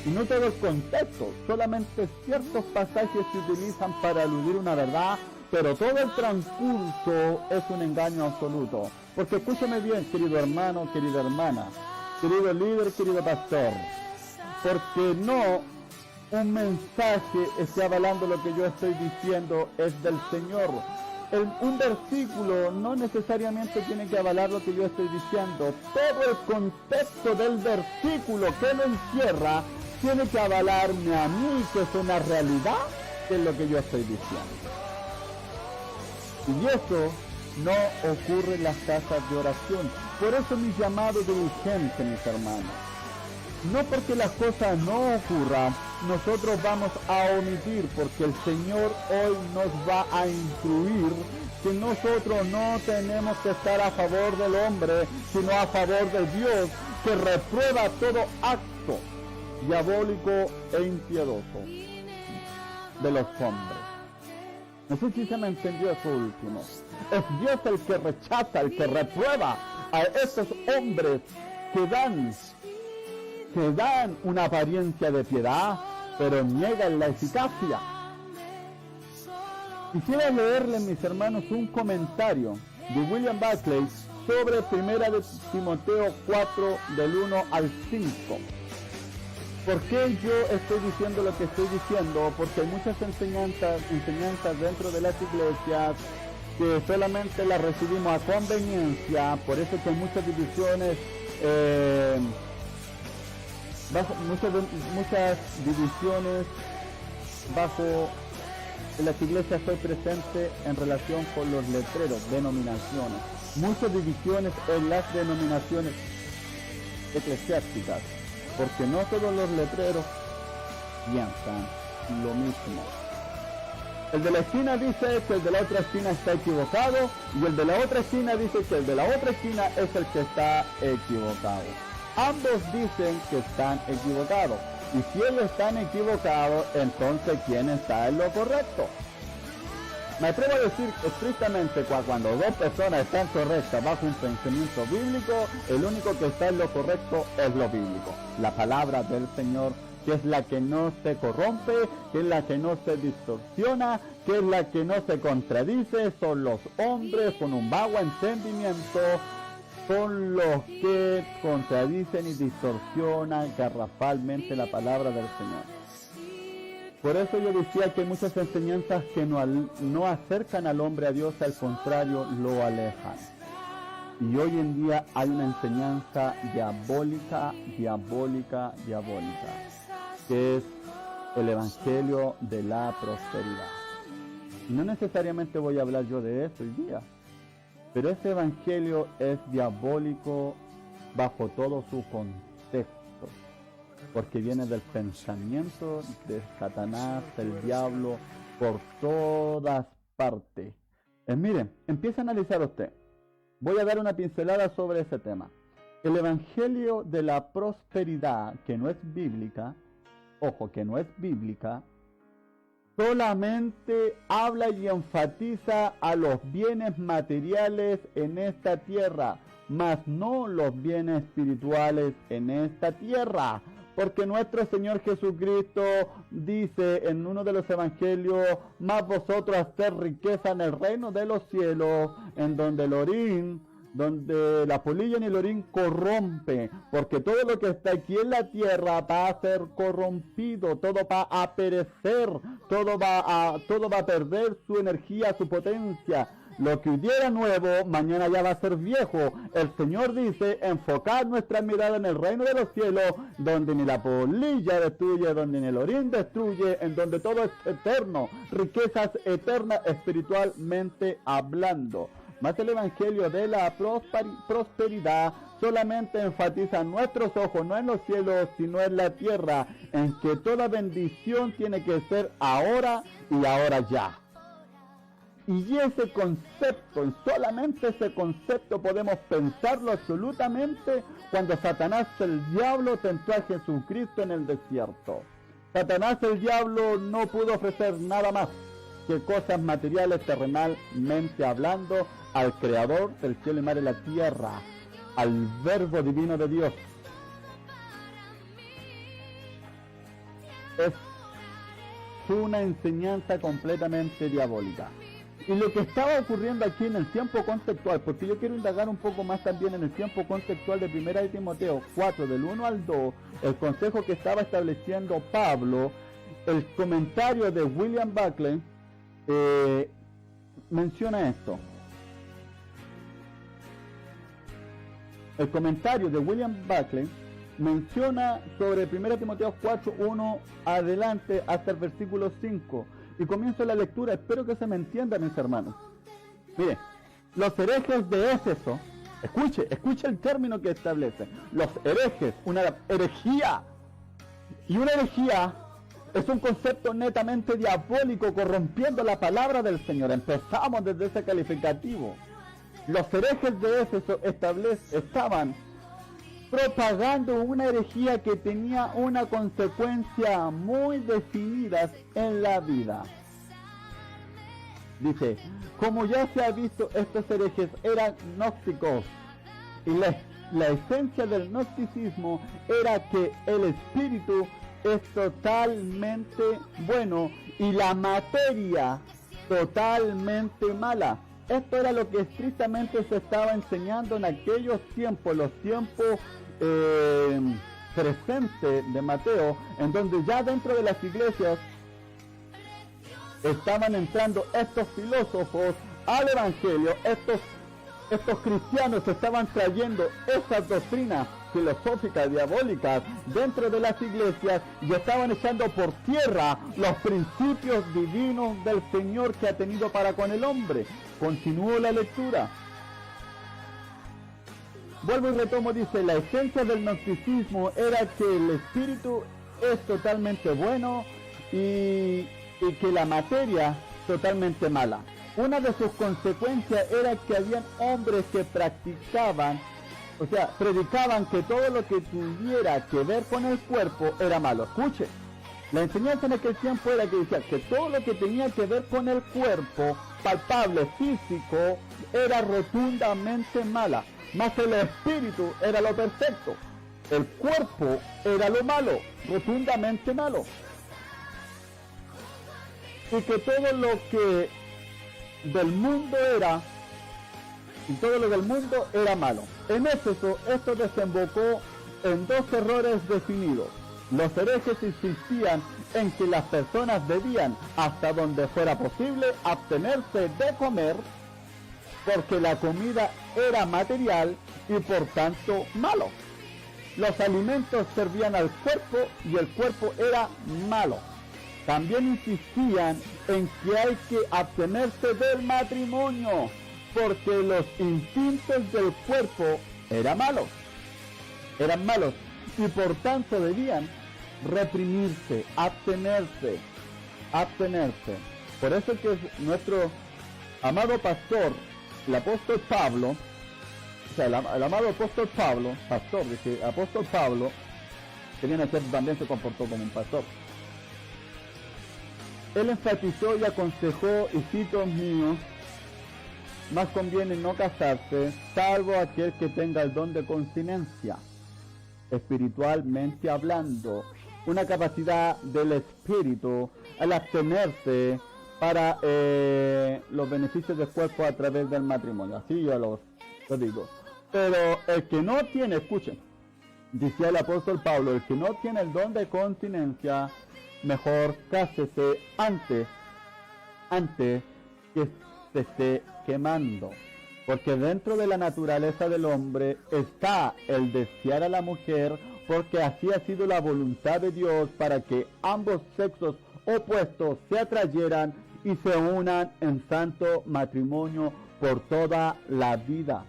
Y no todo el contexto, solamente ciertos pasajes se utilizan para aludir una verdad, pero todo el transcurso es un engaño absoluto. Porque escúchame bien, querido hermano, querida hermana, querido líder, querido pastor, porque no un mensaje esté avalando lo que yo estoy diciendo es del Señor. Un versículo no necesariamente tiene que avalar lo que yo estoy diciendo. Todo el contexto del versículo que lo encierra tiene que avalarme a mí que es una realidad de lo que yo estoy diciendo. Y eso no ocurre en las casas de oración. Por eso mi llamado de urgencia, mis hermanos. No porque las cosas no ocurran, nosotros vamos a omitir, porque el Señor hoy nos va a instruir que nosotros no tenemos que estar a favor del hombre, sino a favor de Dios, que reprueba todo acto diabólico e impiedoso de los hombres. No sé si se me entendió eso último. Es Dios el que rechaza, el que reprueba a esos hombres que dan una apariencia de piedad, pero niegan la eficacia. Quisiera leerles, mis hermanos, un comentario de William Barclay sobre 1 de Timoteo 4, del 1 al 5. ¿Por qué yo estoy diciendo lo que estoy diciendo? Porque hay muchas enseñanzas dentro de las iglesias que solamente las recibimos a conveniencia, por eso que hay muchas divisiones, muchas divisiones bajo las iglesias hoy presentes en relación con los letreros, denominaciones, muchas divisiones en las denominaciones eclesiásticas, porque no todos los letreros piensan lo mismo. El de la esquina dice que el de la otra esquina está equivocado, y el de la otra esquina dice que el de la otra esquina es el que está equivocado. Ambos dicen que están equivocados, y si ellos están equivocados, entonces ¿quién está en lo correcto? Me atrevo a decir estrictamente que cuando dos personas están correctas bajo un pensamiento bíblico, el único que está en lo correcto es lo bíblico, la palabra del Señor, que es la que no se corrompe, que es la que no se distorsiona, que es la que no se contradice. Son los hombres con un vago entendimiento, son los que contradicen y distorsionan garrafalmente la palabra del Señor. Por eso yo decía que hay muchas enseñanzas que no acercan al hombre a Dios, al contrario, lo alejan. Y hoy en día hay una enseñanza diabólica, que es el Evangelio de la prosperidad. No necesariamente voy a hablar yo de eso hoy día, pero ese Evangelio es diabólico bajo todo su contexto, porque viene del pensamiento de Satanás, el diablo, por todas partes. Miren, empieza a analizar usted. Voy a dar una pincelada sobre ese tema. El Evangelio de la prosperidad, que no es bíblica, ojo, que no es bíblica, solamente habla y enfatiza a los bienes materiales en esta tierra, mas no los bienes espirituales en esta tierra. Porque nuestro Señor Jesucristo dice en uno de los evangelios: más vosotros hacer riqueza en el reino de los cielos, en donde el orín, donde la polilla ni el orín corrompe, porque todo lo que está aquí en la tierra va a ser corrompido, todo va a perecer, todo va a perder su energía, su potencia. Lo que hoy día era nuevo, mañana ya va a ser viejo. El Señor dice: enfocar nuestra mirada en el reino de los cielos, donde ni la polilla destruye, donde ni el orín destruye, en donde todo es eterno, riquezas eternas espiritualmente hablando. Más el Evangelio de la prosperidad solamente enfatiza nuestros ojos, no en los cielos, sino en la tierra, en que toda bendición tiene que ser ahora y ahora ya. Y ese concepto, y solamente ese concepto podemos pensarlo absolutamente cuando Satanás, el diablo, tentó a Jesucristo en el desierto. Satanás, el diablo, no pudo ofrecer nada más que cosas materiales, terrenalmente hablando, al Creador del cielo y mar y la tierra, al Verbo divino de Dios. Es una enseñanza completamente diabólica. Y lo que estaba ocurriendo aquí en el tiempo contextual, porque yo quiero indagar un poco más también en el tiempo contextual de 1 de Timoteo 4, del 1 al 2, el consejo que estaba estableciendo Pablo, el comentario de William Barclay menciona esto. El comentario de William Barclay menciona sobre 1 Timoteo 4, 1 adelante hasta el versículo 5. Y comienzo la lectura, espero que se me entienda, mis hermanos. Mire, Los herejes de Éfeso, escuche el término que establece. Los herejes, una herejía. Y una herejía es un concepto netamente diabólico, corrompiendo la palabra del Señor. Empezamos desde ese calificativo. Los herejes de Éfeso estaban propagando una herejía que tenía una consecuencia muy definida en la vida. Dice, como ya se ha visto, estos herejes eran gnósticos, y la esencia del gnosticismo era que el espíritu es totalmente bueno y la materia totalmente mala. Esto era lo que estrictamente se estaba enseñando en aquellos tiempos, los tiempos presentes de Mateo, en donde ya dentro de las iglesias estaban entrando estos filósofos al evangelio. Estos cristianos estaban trayendo esas doctrinas filosóficas diabólicas dentro de las iglesias y estaban echando por tierra los principios divinos del Señor que ha tenido para con el hombre. Continúo la lectura. Vuelvo y retomo, dice, la esencia del gnosticismo era que el espíritu es totalmente bueno y que la materia totalmente mala. Una de sus consecuencias era que habían hombres que predicaban que todo lo que tuviera que ver con el cuerpo era malo. Escuche, la enseñanza en aquel tiempo era que decía que todo lo que tenía que ver con el cuerpo, palpable, físico, era rotundamente mala. Mas el espíritu era lo perfecto. El cuerpo era lo malo, rotundamente malo. Y que todo lo que del mundo era, y todo lo del mundo era malo. En Éfeso, esto desembocó en dos errores definidos. Los herejes insistían en que las personas debían, hasta donde fuera posible, abstenerse de comer, porque la comida era material y por tanto malo. Los alimentos servían al cuerpo y el cuerpo era malo. También insistían en que hay que abstenerse del matrimonio, porque los instintos del cuerpo eran malos, y por tanto debían reprimirse, abstenerse. Por eso que nuestro amado pastor, el apóstol Pablo, el amado apóstol Pablo, apóstol Pablo, que viene a ser, también se comportó como un pastor. Él enfatizó y aconsejó, hijitos míos, más conviene no casarse, salvo aquel que tenga el don de continencia, espiritualmente hablando, una capacidad del espíritu al abstenerse para los beneficios del cuerpo a través del matrimonio. Así yo lo digo. Pero el que no tiene, escuchen, decía el apóstol Pablo, el que no tiene el don de continencia, mejor cásese antes que se esté quemando, porque dentro de la naturaleza del hombre está el desear a la mujer, porque así ha sido la voluntad de Dios para que ambos sexos opuestos se atrayeran y se unan en santo matrimonio por toda la vida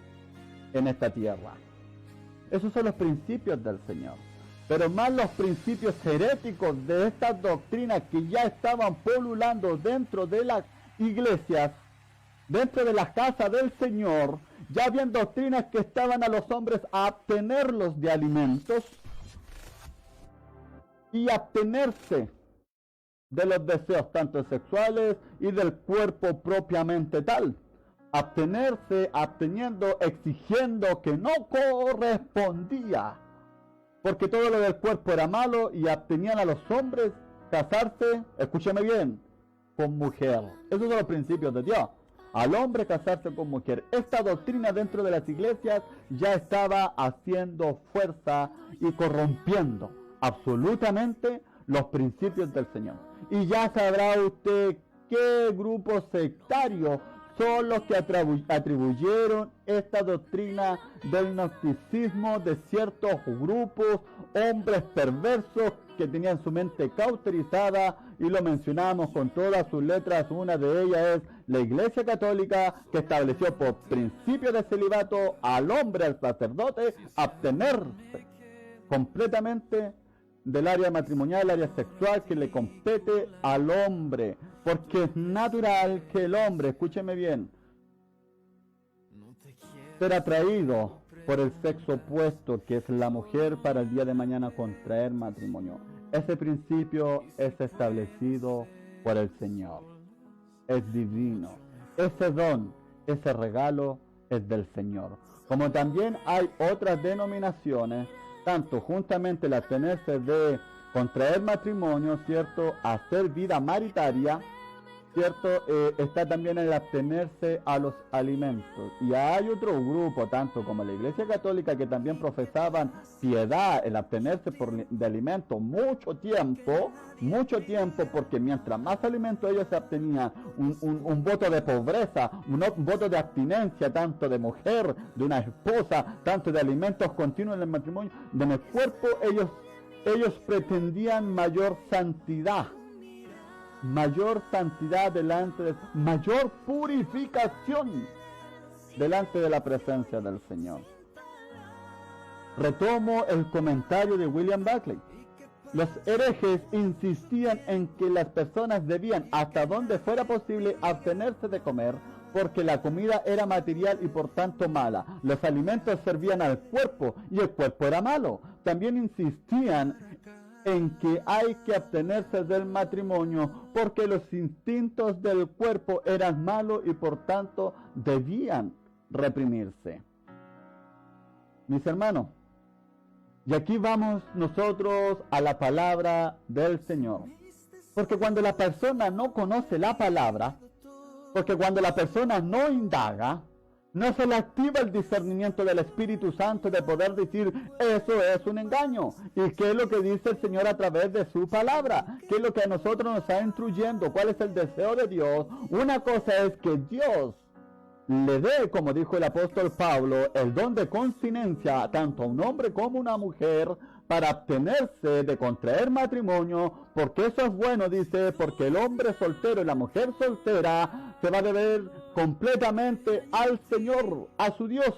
en esta tierra. Esos son los principios del Señor. Pero más los principios heréticos de estas doctrinas que ya estaban polulando dentro de las iglesias, dentro de las casas del Señor, ya habían doctrinas que estaban a los hombres a abstenerlos de alimentos y abstenerse de los deseos tanto sexuales y del cuerpo propiamente tal. Absteniendo, exigiendo que no correspondía, porque todo lo del cuerpo era malo, y abstenían a los hombres casarse, escúcheme bien, con mujer. Esos son los principios de Dios. Al hombre casarse con mujer. Esta doctrina dentro de las iglesias ya estaba haciendo fuerza y corrompiendo absolutamente los principios del Señor. Y ya sabrá usted qué grupos sectarios son los que atribuyeron esta doctrina del gnosticismo de ciertos grupos, hombres perversos que tenían su mente cauterizada, y lo mencionamos con todas sus letras. Una de ellas es la Iglesia Católica, que estableció por principio de celibato al hombre, al sacerdote, abstenerse completamente del área matrimonial, el área sexual que le compete al hombre, porque es natural que el hombre, escúcheme bien, ser atraído por el sexo opuesto, que es la mujer, para el día de mañana contraer matrimonio. Ese principio es establecido por el Señor, es divino. Ese don, ese regalo es del Señor. Como también hay otras denominaciones, tanto juntamente el abstenerse de contraer matrimonio, ¿cierto?, hacer vida maritaria, ¿cierto?, está también el abstenerse a los alimentos. Y hay otro grupo, tanto como la Iglesia Católica, que también profesaban piedad, el abstenerse de alimentos mucho tiempo, porque mientras más alimentos ellos se abstenían, un voto de pobreza, un voto de abstinencia, tanto de mujer, de una esposa, tanto de alimentos continuos en el matrimonio, en el cuerpo, ellos pretendían mayor santidad delante de, mayor purificación delante de la presencia del Señor. Retomo el comentario de William Buckley. Los herejes insistían en que las personas debían, hasta donde fuera posible, abstenerse de comer, porque la comida era material y por tanto mala. Los alimentos servían al cuerpo y el cuerpo era malo. También insistían en que hay que abstenerse del matrimonio porque los instintos del cuerpo eran malos y por tanto debían reprimirse. Mis hermanos, y aquí vamos nosotros a la palabra del Señor. Porque cuando la persona no conoce la palabra, porque cuando la persona no indaga, no se le activa el discernimiento del Espíritu Santo de poder decir, eso es un engaño. ¿Y qué es lo que dice el Señor a través de su palabra? ¿Qué es lo que a nosotros nos está instruyendo? ¿Cuál es el deseo de Dios? Una cosa es que Dios le dé, como dijo el apóstol Pablo, el don de continencia tanto a un hombre como a una mujer para abstenerse de contraer matrimonio, porque eso es bueno, dice, porque el hombre soltero y la mujer soltera se va a deber completamente al Señor, a su Dios.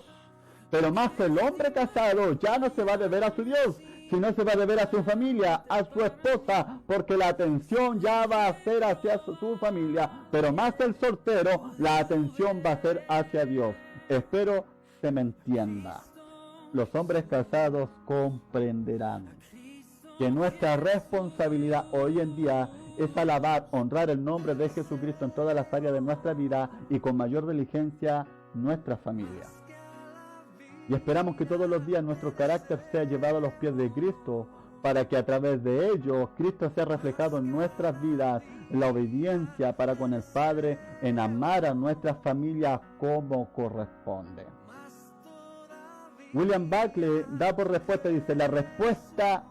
Pero más el hombre casado ya no se va a deber a su Dios, sino se va a deber a su familia, a su esposa, porque la atención ya va a ser hacia su familia, pero más el soltero, la atención va a ser hacia Dios. Espero se me entienda. Los hombres casados comprenderán que nuestra responsabilidad hoy en día es alabar, honrar el nombre de Jesucristo en todas las áreas de nuestra vida y con mayor diligencia nuestra familia. Y esperamos que todos los días nuestro carácter sea llevado a los pies de Cristo, para que a través de ello Cristo sea reflejado en nuestras vidas, en la obediencia para con el Padre, en amar a nuestra familia como corresponde. William Buckley da por respuesta, dice, la respuesta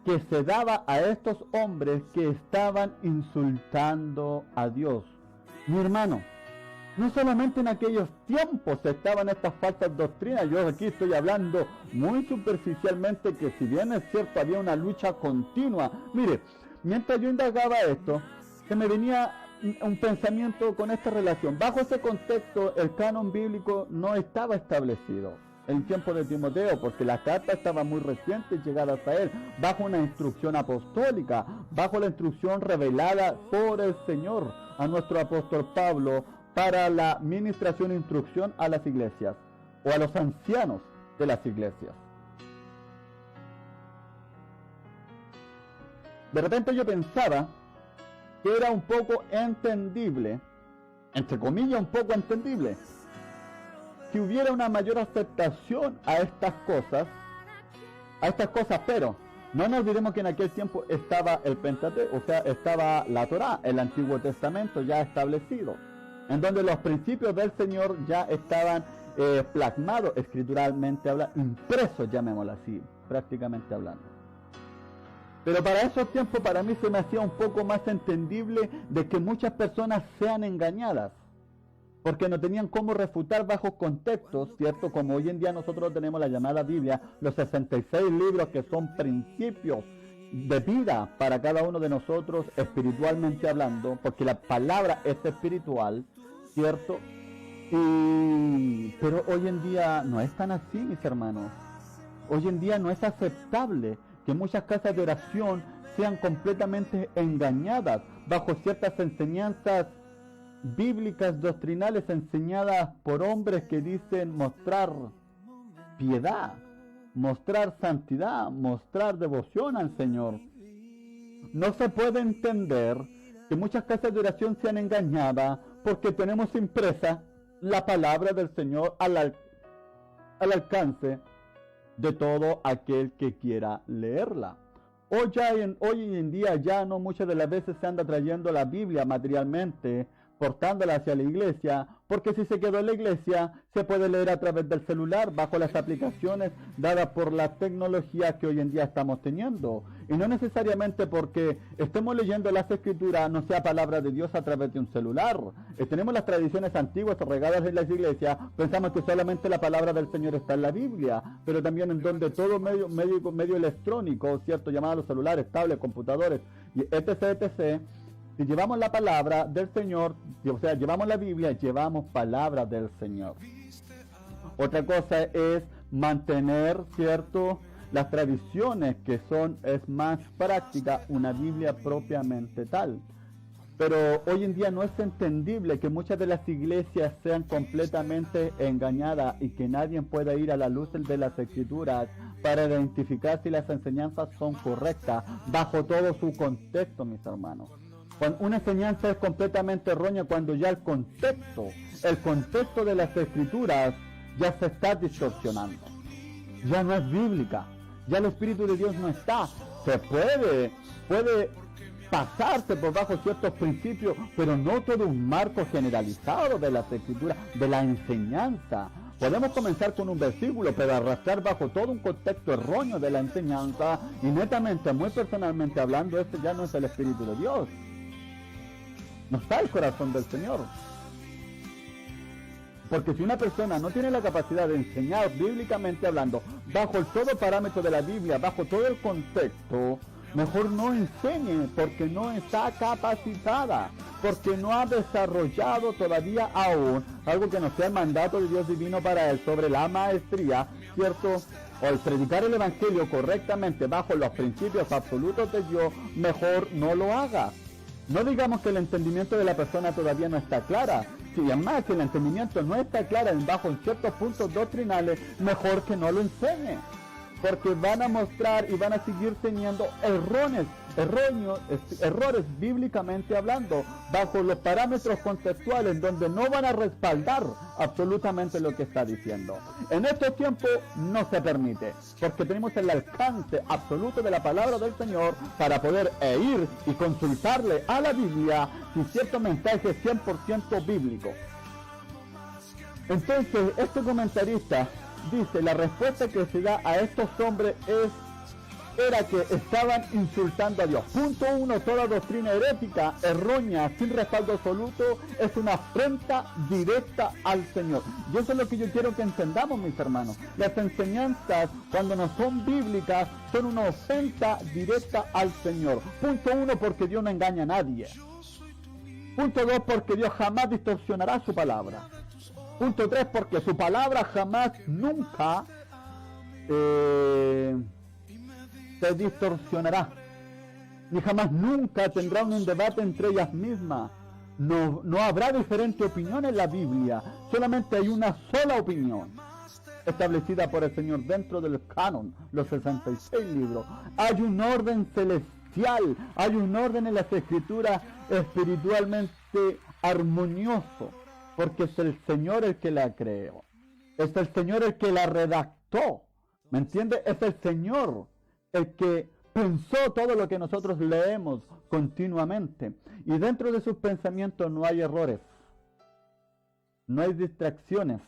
que se daba a estos hombres que estaban insultando a Dios. Mi hermano, no solamente en aquellos tiempos estaban estas falsas doctrinas, yo aquí estoy hablando muy superficialmente, que si bien es cierto había una lucha continua. Mire, mientras yo indagaba esto, se me venía un pensamiento con esta relación. Bajo ese contexto, el canon bíblico no estaba establecido en tiempo de Timoteo, porque la carta estaba muy reciente llegada hasta él, bajo una instrucción apostólica, bajo la instrucción revelada por el Señor a nuestro apóstol Pablo para la ministración e instrucción a las iglesias, o a los ancianos de las iglesias. De repente yo pensaba que era un poco entendible, entre comillas un poco entendible, que hubiera una mayor aceptación a estas cosas, pero no nos olvidemos que en aquel tiempo estaba el Pentateuco, o sea, estaba la Torá, el Antiguo Testamento ya establecido, en donde los principios del Señor ya estaban plasmados escrituralmente hablando, impresos, llamémoslo así, prácticamente hablando. Pero para esos tiempos, para mí se me hacía un poco más entendible de que muchas personas sean engañadas, porque no tenían cómo refutar bajo contextos, ¿cierto? Como hoy en día nosotros tenemos la llamada Biblia, los 66 libros que son principios de vida para cada uno de nosotros, espiritualmente hablando, porque la palabra es espiritual, ¿cierto? Pero hoy en día no es tan así, mis hermanos. Hoy en día no es aceptable que muchas casas de oración sean completamente engañadas bajo ciertas enseñanzas bíblicas, doctrinales, enseñadas por hombres que dicen mostrar piedad, mostrar santidad, mostrar devoción al Señor. No se puede entender que muchas casas de oración sean engañadas porque tenemos impresa la palabra del Señor al alcance de todo aquel que quiera leerla. Hoy en día ya no muchas de las veces se anda trayendo la Biblia materialmente, portándola hacia la iglesia, porque si se quedó en la iglesia, se puede leer a través del celular, bajo las aplicaciones dadas por la tecnología que hoy en día estamos teniendo. Y no necesariamente porque estemos leyendo las escrituras, no sea palabra de Dios a través de un celular. Tenemos las tradiciones antiguas regadas en las iglesias, pensamos que solamente la palabra del Señor está en la Biblia, pero también en donde todo medio electrónico, ¿cierto? Llamados los celulares, tablets, computadores, y etc. Si llevamos la palabra del Señor, o sea, llevamos la Biblia, llevamos palabra del Señor. Otra cosa es mantener, ¿cierto?, las tradiciones que es más práctica una Biblia propiamente tal. Pero hoy en día no es entendible que muchas de las iglesias sean completamente engañadas y que nadie pueda ir a la luz de las escrituras para identificar si las enseñanzas son correctas bajo todo su contexto, mis hermanos. Cuando una enseñanza es completamente errónea, cuando ya el contexto de las escrituras ya se está distorsionando, ya no es bíblica, ya el Espíritu de Dios no está. Se puede pasarse por bajo ciertos principios, pero no todo un marco generalizado de las escrituras, de la enseñanza. Podemos comenzar con un versículo, pero arrastrar bajo todo un contexto erróneo de la enseñanza, y netamente, muy personalmente hablando, este ya no es el Espíritu de Dios. No está el corazón del Señor. Porque si una persona no tiene la capacidad de enseñar bíblicamente hablando, bajo el todo parámetro de la Biblia, bajo todo el contexto, mejor no enseñe, porque no está capacitada, porque no ha desarrollado todavía aún algo que no sea el mandato de Dios divino para él sobre la maestría, ¿cierto? O el predicar el Evangelio correctamente bajo los principios absolutos de Dios, mejor no lo haga. No digamos que el entendimiento de la persona todavía no está clara. Si además que el entendimiento no está claro bajo ciertos puntos doctrinales, mejor que no lo enseñe. Porque van a mostrar y van a seguir teniendo errores bíblicamente hablando, bajo los parámetros contextuales, donde no van a respaldar absolutamente lo que está diciendo. En estos tiempos no se permite, porque tenemos el alcance absoluto de la palabra del Señor para poder ir y consultarle a la Biblia si cierto mensaje es 100% bíblico. Entonces, este comentarista dice, la respuesta que se da a estos hombres era que estaban insultando a Dios. Punto 1, toda doctrina herética, errónea, sin respaldo absoluto, es una afrenta directa al Señor. Y eso es lo que yo quiero que entendamos, mis hermanos. Las enseñanzas, cuando no son bíblicas, son una ofensa directa al Señor. Punto 1, porque Dios no engaña a nadie. Punto 2, porque Dios jamás distorsionará su palabra. Punto 3, porque su palabra jamás, nunca se distorsionará. Ni jamás, nunca tendrá un debate entre ellas mismas. No habrá diferente opinión en la Biblia. Solamente hay una sola opinión establecida por el Señor dentro del canon, los 66 libros. Hay un orden celestial, hay un orden en las escrituras espiritualmente armonioso. Porque es el Señor el que la creó. Es el Señor el que la redactó. ¿Me entiende? Es el Señor el que pensó todo lo que nosotros leemos continuamente. Y dentro de sus pensamientos no hay errores. No hay distracciones.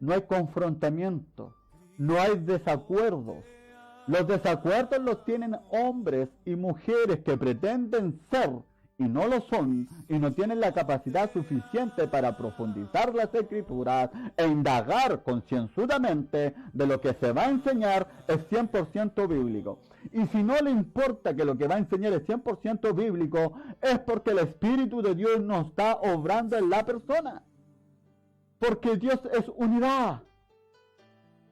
No hay confrontamiento. No hay desacuerdos. Los desacuerdos los tienen hombres y mujeres que pretenden ser y no lo son, y no tienen la capacidad suficiente para profundizar las escrituras e indagar concienzudamente de lo que se va a enseñar, es 100% bíblico. Y si no le importa que lo que va a enseñar es 100% bíblico, es porque el Espíritu de Dios no está obrando en la persona. Porque Dios es unidad,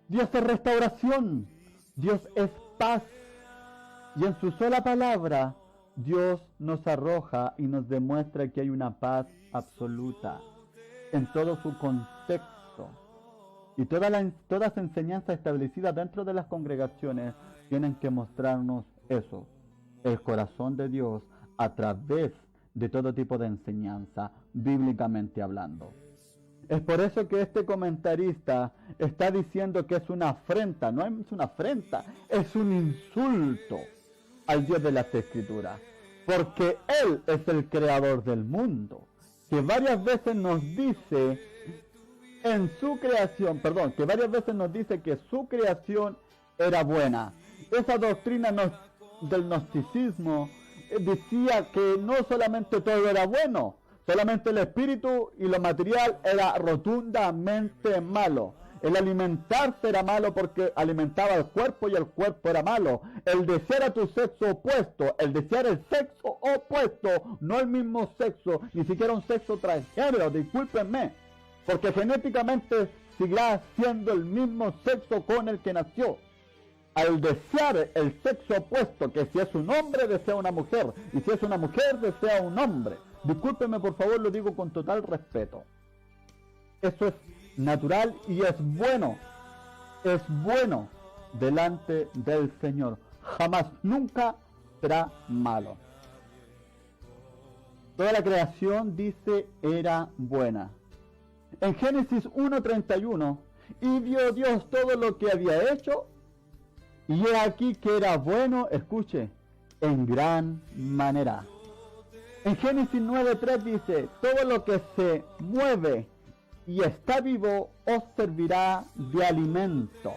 Dios es restauración, Dios es paz. Y en su sola palabra, Dios nos arroja y nos demuestra que hay una paz absoluta en todo su contexto. Y todas las enseñanzas establecidas dentro de las congregaciones tienen que mostrarnos eso, el corazón de Dios a través de todo tipo de enseñanza, bíblicamente hablando. Es por eso que este comentarista está diciendo que es una afrenta, no es una afrenta, es un insulto al Dios de las Escrituras, porque Él es el creador del mundo, que varias veces nos dice en su creación, que varias veces nos dice que su creación era buena. Esa doctrina del gnosticismo decía que no solamente todo era bueno, solamente el espíritu y lo material era rotundamente malo. El alimentarse era malo porque alimentaba el cuerpo y el cuerpo era malo. El desear a tu sexo opuesto, el desear el sexo opuesto, no el mismo sexo, ni siquiera un sexo transgénero, discúlpenme, porque genéticamente seguirá siendo el mismo sexo con el que nació. Al desear el sexo opuesto, que si es un hombre desea una mujer, y si es una mujer desea un hombre. Discúlpenme, por favor, lo digo con total respeto. Eso es natural y es bueno delante del Señor. Jamás, nunca será malo. Toda la creación, dice, era buena. En Génesis 1:31, y vio Dios todo lo que había hecho, y he aquí que era bueno, escuche, en gran manera. En Génesis 9:3 dice, todo lo que se mueve y está vivo os servirá de alimento.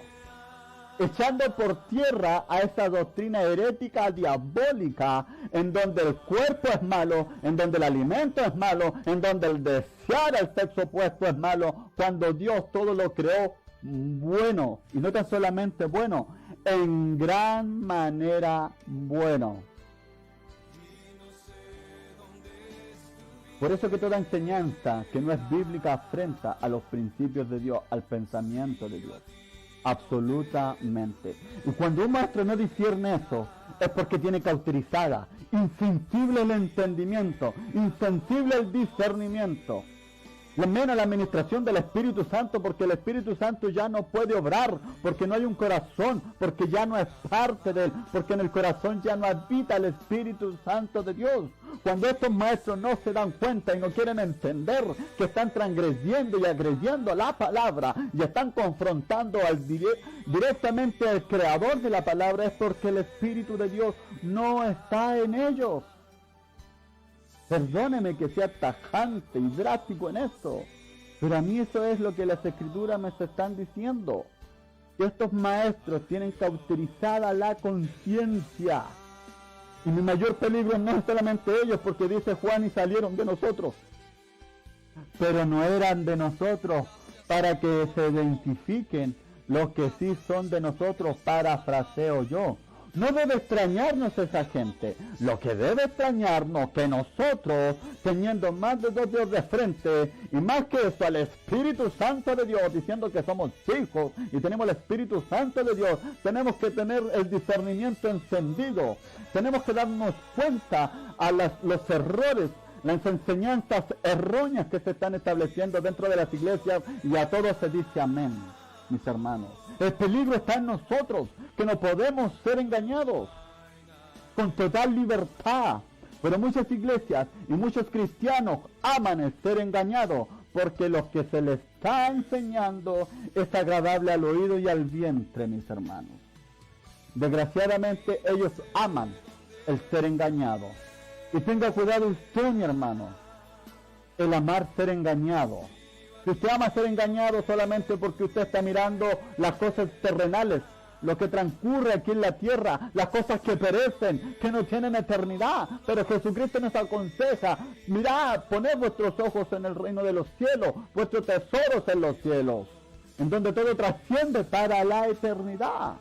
Echando por tierra a esa doctrina herética diabólica, en donde el cuerpo es malo, en donde el alimento es malo, en donde el desear el sexo opuesto es malo, cuando Dios todo lo creó bueno, y no tan solamente bueno, en gran manera bueno. Por eso que toda enseñanza que no es bíblica afrenta a los principios de Dios, al pensamiento de Dios. Absolutamente. Y cuando un maestro no discierne eso, es porque tiene cauterizada, insensible el entendimiento, insensible el discernimiento. Menos la administración del Espíritu Santo, porque el Espíritu Santo ya no puede obrar, porque no hay un corazón, porque ya no es parte de él, porque en el corazón ya no habita el Espíritu Santo de Dios. Cuando estos maestros no se dan cuenta y no quieren entender que están transgrediendo y agrediendo la palabra y están confrontando directamente al creador de la palabra, es porque el Espíritu de Dios no está en ellos. Perdóneme que sea tajante y drástico en esto, pero a mí eso es lo que las Escrituras me están diciendo. Que estos maestros tienen cauterizada la conciencia. Y mi mayor peligro no es solamente ellos, porque dice Juan, y salieron de nosotros. Pero no eran de nosotros, para que se identifiquen los que sí son de nosotros, parafraseo yo. No debe extrañarnos esa gente. Lo que debe extrañarnos que nosotros, teniendo más de 2 dedos de frente, y más que eso, al Espíritu Santo de Dios, diciendo que somos hijos y tenemos el Espíritu Santo de Dios, tenemos que tener el discernimiento encendido. Tenemos que darnos cuenta a los errores, las enseñanzas erróneas que se están estableciendo dentro de las iglesias, y a todos se dice amén, mis hermanos. El peligro está en nosotros, que no podemos ser engañados con total libertad. Pero muchas iglesias y muchos cristianos aman el ser engañados, porque lo que se les está enseñando es agradable al oído y al vientre, mis hermanos. Desgraciadamente ellos aman el ser engañado. Y tenga cuidado usted, mi hermano, el amar ser engañado. Si usted ama ser engañado solamente porque usted está mirando las cosas terrenales, lo que transcurre aquí en la tierra, las cosas que perecen, que no tienen eternidad. Pero Jesucristo nos aconseja, mirad, poned vuestros ojos en el reino de los cielos, vuestros tesoros en los cielos, en donde todo trasciende para la eternidad.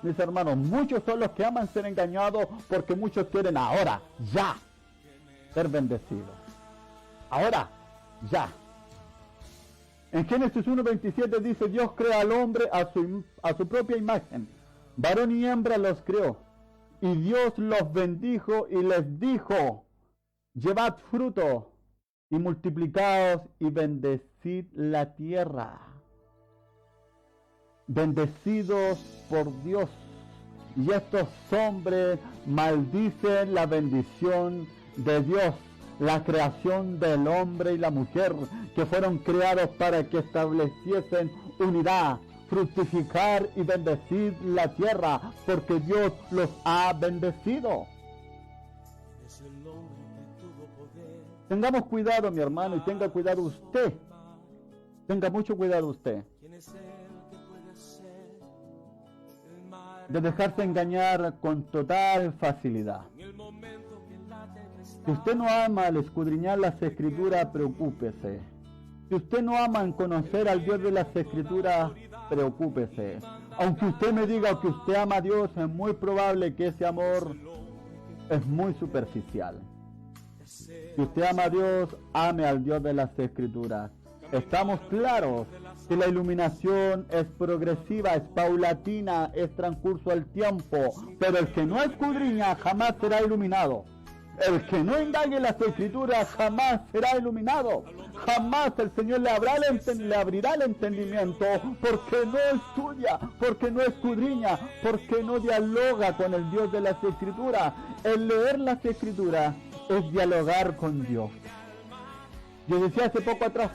Mis hermanos, muchos son los que aman ser engañados porque muchos quieren ahora, ya, ser bendecidos. Ahora, ya. En Génesis 1:27 dice, Dios crea al hombre a su propia imagen. Varón y hembra los creó. Y Dios los bendijo y les dijo, llevad fruto y multiplicaos y bendecid la tierra. Bendecidos por Dios. Y estos hombres maldicen la bendición de Dios, la creación del hombre y la mujer, que fueron creados para que estableciesen unidad, fructificar y bendecir la tierra, porque Dios los ha bendecido. Tengamos cuidado, mi hermano, y tenga cuidado usted. Tenga mucho cuidado usted de dejarse engañar con total facilidad. Si usted no ama al escudriñar las Escrituras, preocúpese. Si usted no ama en conocer al Dios de las Escrituras, preocúpese. Aunque usted me diga que usted ama a Dios, es muy probable que ese amor es muy superficial. Si usted ama a Dios, ame al Dios de las Escrituras. Estamos claros que la iluminación es progresiva, es paulatina, es transcurso del tiempo, pero el que no escudriña jamás será iluminado. El que no indague las Escrituras jamás será iluminado. Jamás el Señor le abrirá el entendimiento, porque no estudia, porque no escudriña, porque no dialoga con el Dios de las Escrituras. El leer las Escrituras es dialogar con Dios. Yo decía hace poco atrás,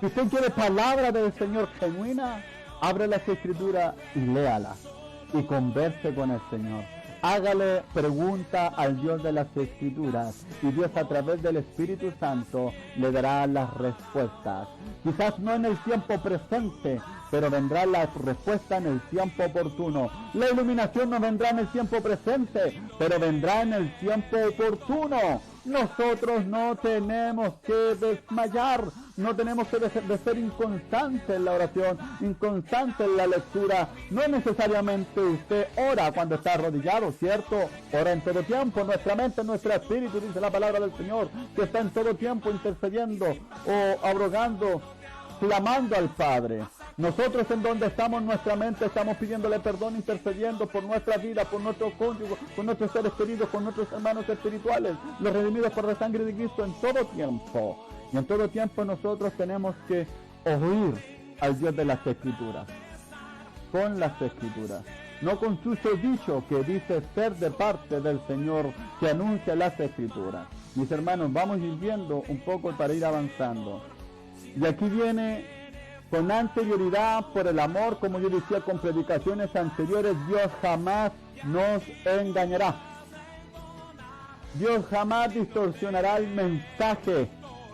si usted quiere palabra del Señor genuina, abre las Escrituras y léalas y converse con el Señor. Hágale pregunta al Dios de las Escrituras y Dios a través del Espíritu Santo le dará las respuestas. Quizás no en el tiempo presente, pero vendrá la respuesta en el tiempo oportuno. La iluminación no vendrá en el tiempo presente, pero vendrá en el tiempo oportuno. Nosotros no tenemos que desmayar, no tenemos que dejar de ser inconstantes en la oración, inconstantes en la lectura. No necesariamente usted ora cuando está arrodillado, ¿cierto? Ora en todo tiempo, nuestra mente, nuestro espíritu, dice la palabra del Señor, que está en todo tiempo intercediendo o abrogando, clamando al Padre. Nosotros en donde estamos, nuestra mente, estamos pidiéndole perdón, intercediendo por nuestra vida, por nuestros cónyuges, por nuestros seres queridos, por nuestros hermanos espirituales, los redimidos por la sangre de Cristo en todo tiempo. Y en todo tiempo nosotros tenemos que oír al Dios de las Escrituras, con las Escrituras, no con su dicho que dice ser de parte del Señor, que anuncia las Escrituras. Mis hermanos, vamos a ir viendo un poco para ir avanzando. Y aquí viene con anterioridad, por el amor, como yo decía con predicaciones anteriores, Dios jamás nos engañará. Dios jamás distorsionará el mensaje,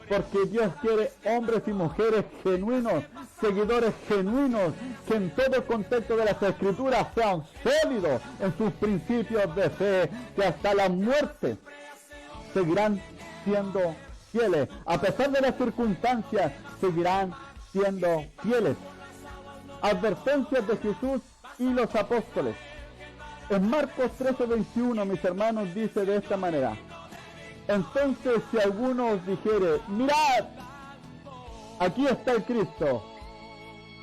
porque Dios quiere hombres y mujeres genuinos, seguidores genuinos, que en todo el contexto de las Escrituras sean sólidos en sus principios de fe, que hasta la muerte seguirán siendo fieles. A pesar de las circunstancias, seguirán siendo fieles. Advertencias de Jesús y los apóstoles. En Marcos 13:21, mis hermanos, dice de esta manera: entonces si alguno os dijere, mirad, aquí está el Cristo,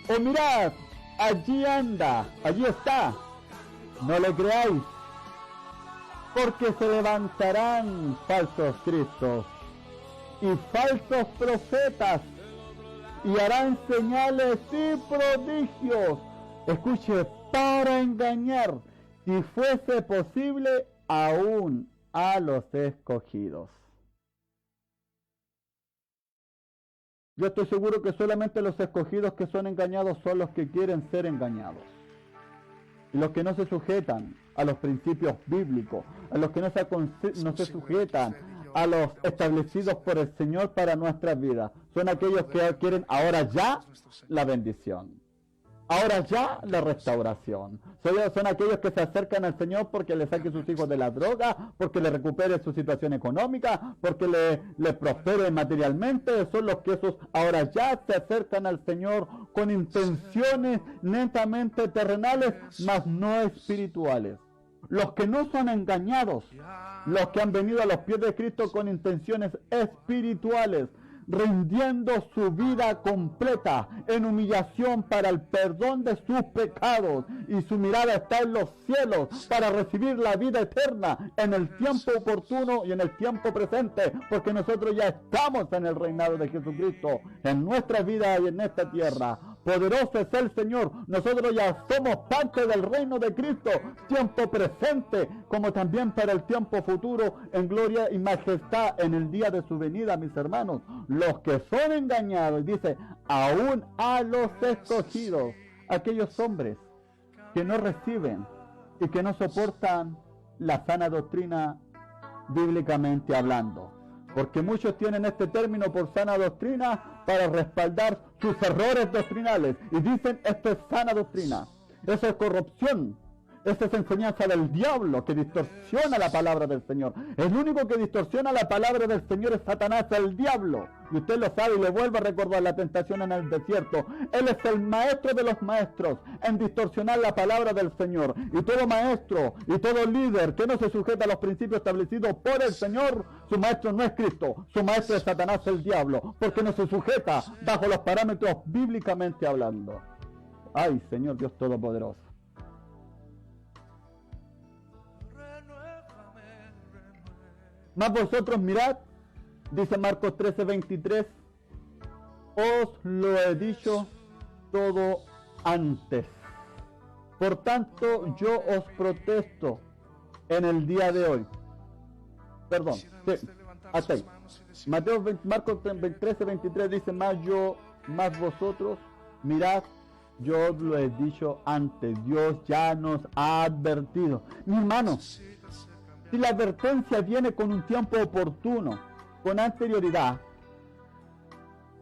o mirad, allí anda, allí está, no le creáis, porque se levantarán falsos cristos y falsos profetas, y harán señales y prodigios, escuche, para engañar, si fuese posible, aún a los escogidos. Yo estoy seguro que solamente los escogidos que son engañados son los que quieren ser engañados. Y los que no se sujetan a los principios bíblicos, a los que no se sujetan a los establecidos por el Señor para nuestras vidas, son aquellos que quieren ahora ya la bendición. Ahora ya la restauración. Son aquellos que se acercan al Señor porque le saque sus hijos de la droga, porque le recupere su situación económica, porque le prospere materialmente. Son los que esos ahora ya se acercan al Señor con intenciones netamente terrenales, mas no espirituales. Los que no son engañados, los que han venido a los pies de Cristo con intenciones espirituales, rindiendo su vida completa en humillación para el perdón de sus pecados, y su mirada está en los cielos para recibir la vida eterna en el tiempo oportuno y en el tiempo presente, porque nosotros ya estamos en el reinado de Jesucristo, en nuestra vida y en esta tierra. Poderoso es el Señor. Nosotros ya somos parte del reino de Cristo, tiempo presente como también para el tiempo futuro, en gloria y majestad en el día de su venida, mis hermanos. Los que son engañados, dice, aún a los escogidos, aquellos hombres que no reciben y que no soportan la sana doctrina bíblicamente hablando. Porque muchos tienen este término por sana doctrina para respaldar sus errores doctrinales. Y dicen, esto es sana doctrina. Eso es corrupción. Esta es enseñanza del diablo que distorsiona la palabra del Señor. El único que distorsiona la palabra del Señor es Satanás, el diablo. Y usted lo sabe y le vuelvo a recordar la tentación en el desierto. Él es el maestro de los maestros en distorsionar la palabra del Señor. Y todo maestro y todo líder que no se sujeta a los principios establecidos por el Señor, su maestro no es Cristo. Su maestro es Satanás, el diablo. Porque no se sujeta bajo los parámetros bíblicamente hablando. Ay, Señor Dios Todopoderoso. Mas vosotros mirad, dice Marcos 13:23, os lo he dicho todo antes. Por tanto, yo os protesto en el día de hoy. Perdón, sí, hasta ahí. Marcos 13:23 dice, más vosotros mirad, yo os lo he dicho antes. Dios ya nos ha advertido. Mi hermano, si la advertencia viene con un tiempo oportuno, con anterioridad,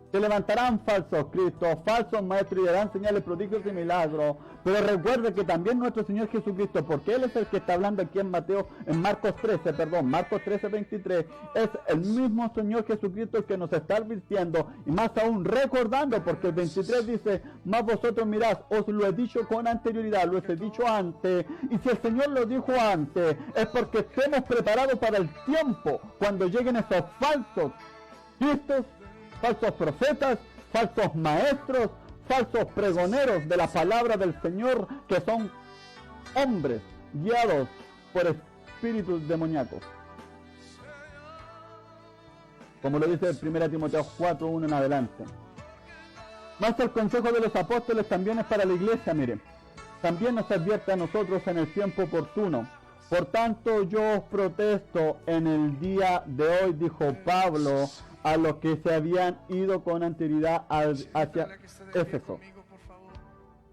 se levantarán falsos cristos, falsos maestros y darán señales, prodigios y milagros. Pero recuerde que también nuestro Señor Jesucristo, porque Él es el que está hablando aquí en Marcos 13:23, es el mismo Señor Jesucristo el que nos está advirtiendo, y más aún recordando, porque el 23 dice, más vosotros mirad, os lo he dicho con anterioridad, lo he dicho antes. Y si el Señor lo dijo antes, es porque estemos preparados para el tiempo, cuando lleguen esos falsos cristos, falsos profetas, falsos maestros, falsos pregoneros de la palabra del Señor, que son hombres guiados por espíritus demoníacos. Como lo dice 1 Timoteo 4:1 en adelante. Más el consejo de los apóstoles también es para la iglesia, mire. También nos advierte a nosotros en el tiempo oportuno. Por tanto, yo os protesto en el día de hoy, dijo Pablo, a los que se habían ido con anterioridad hacia Éfeso.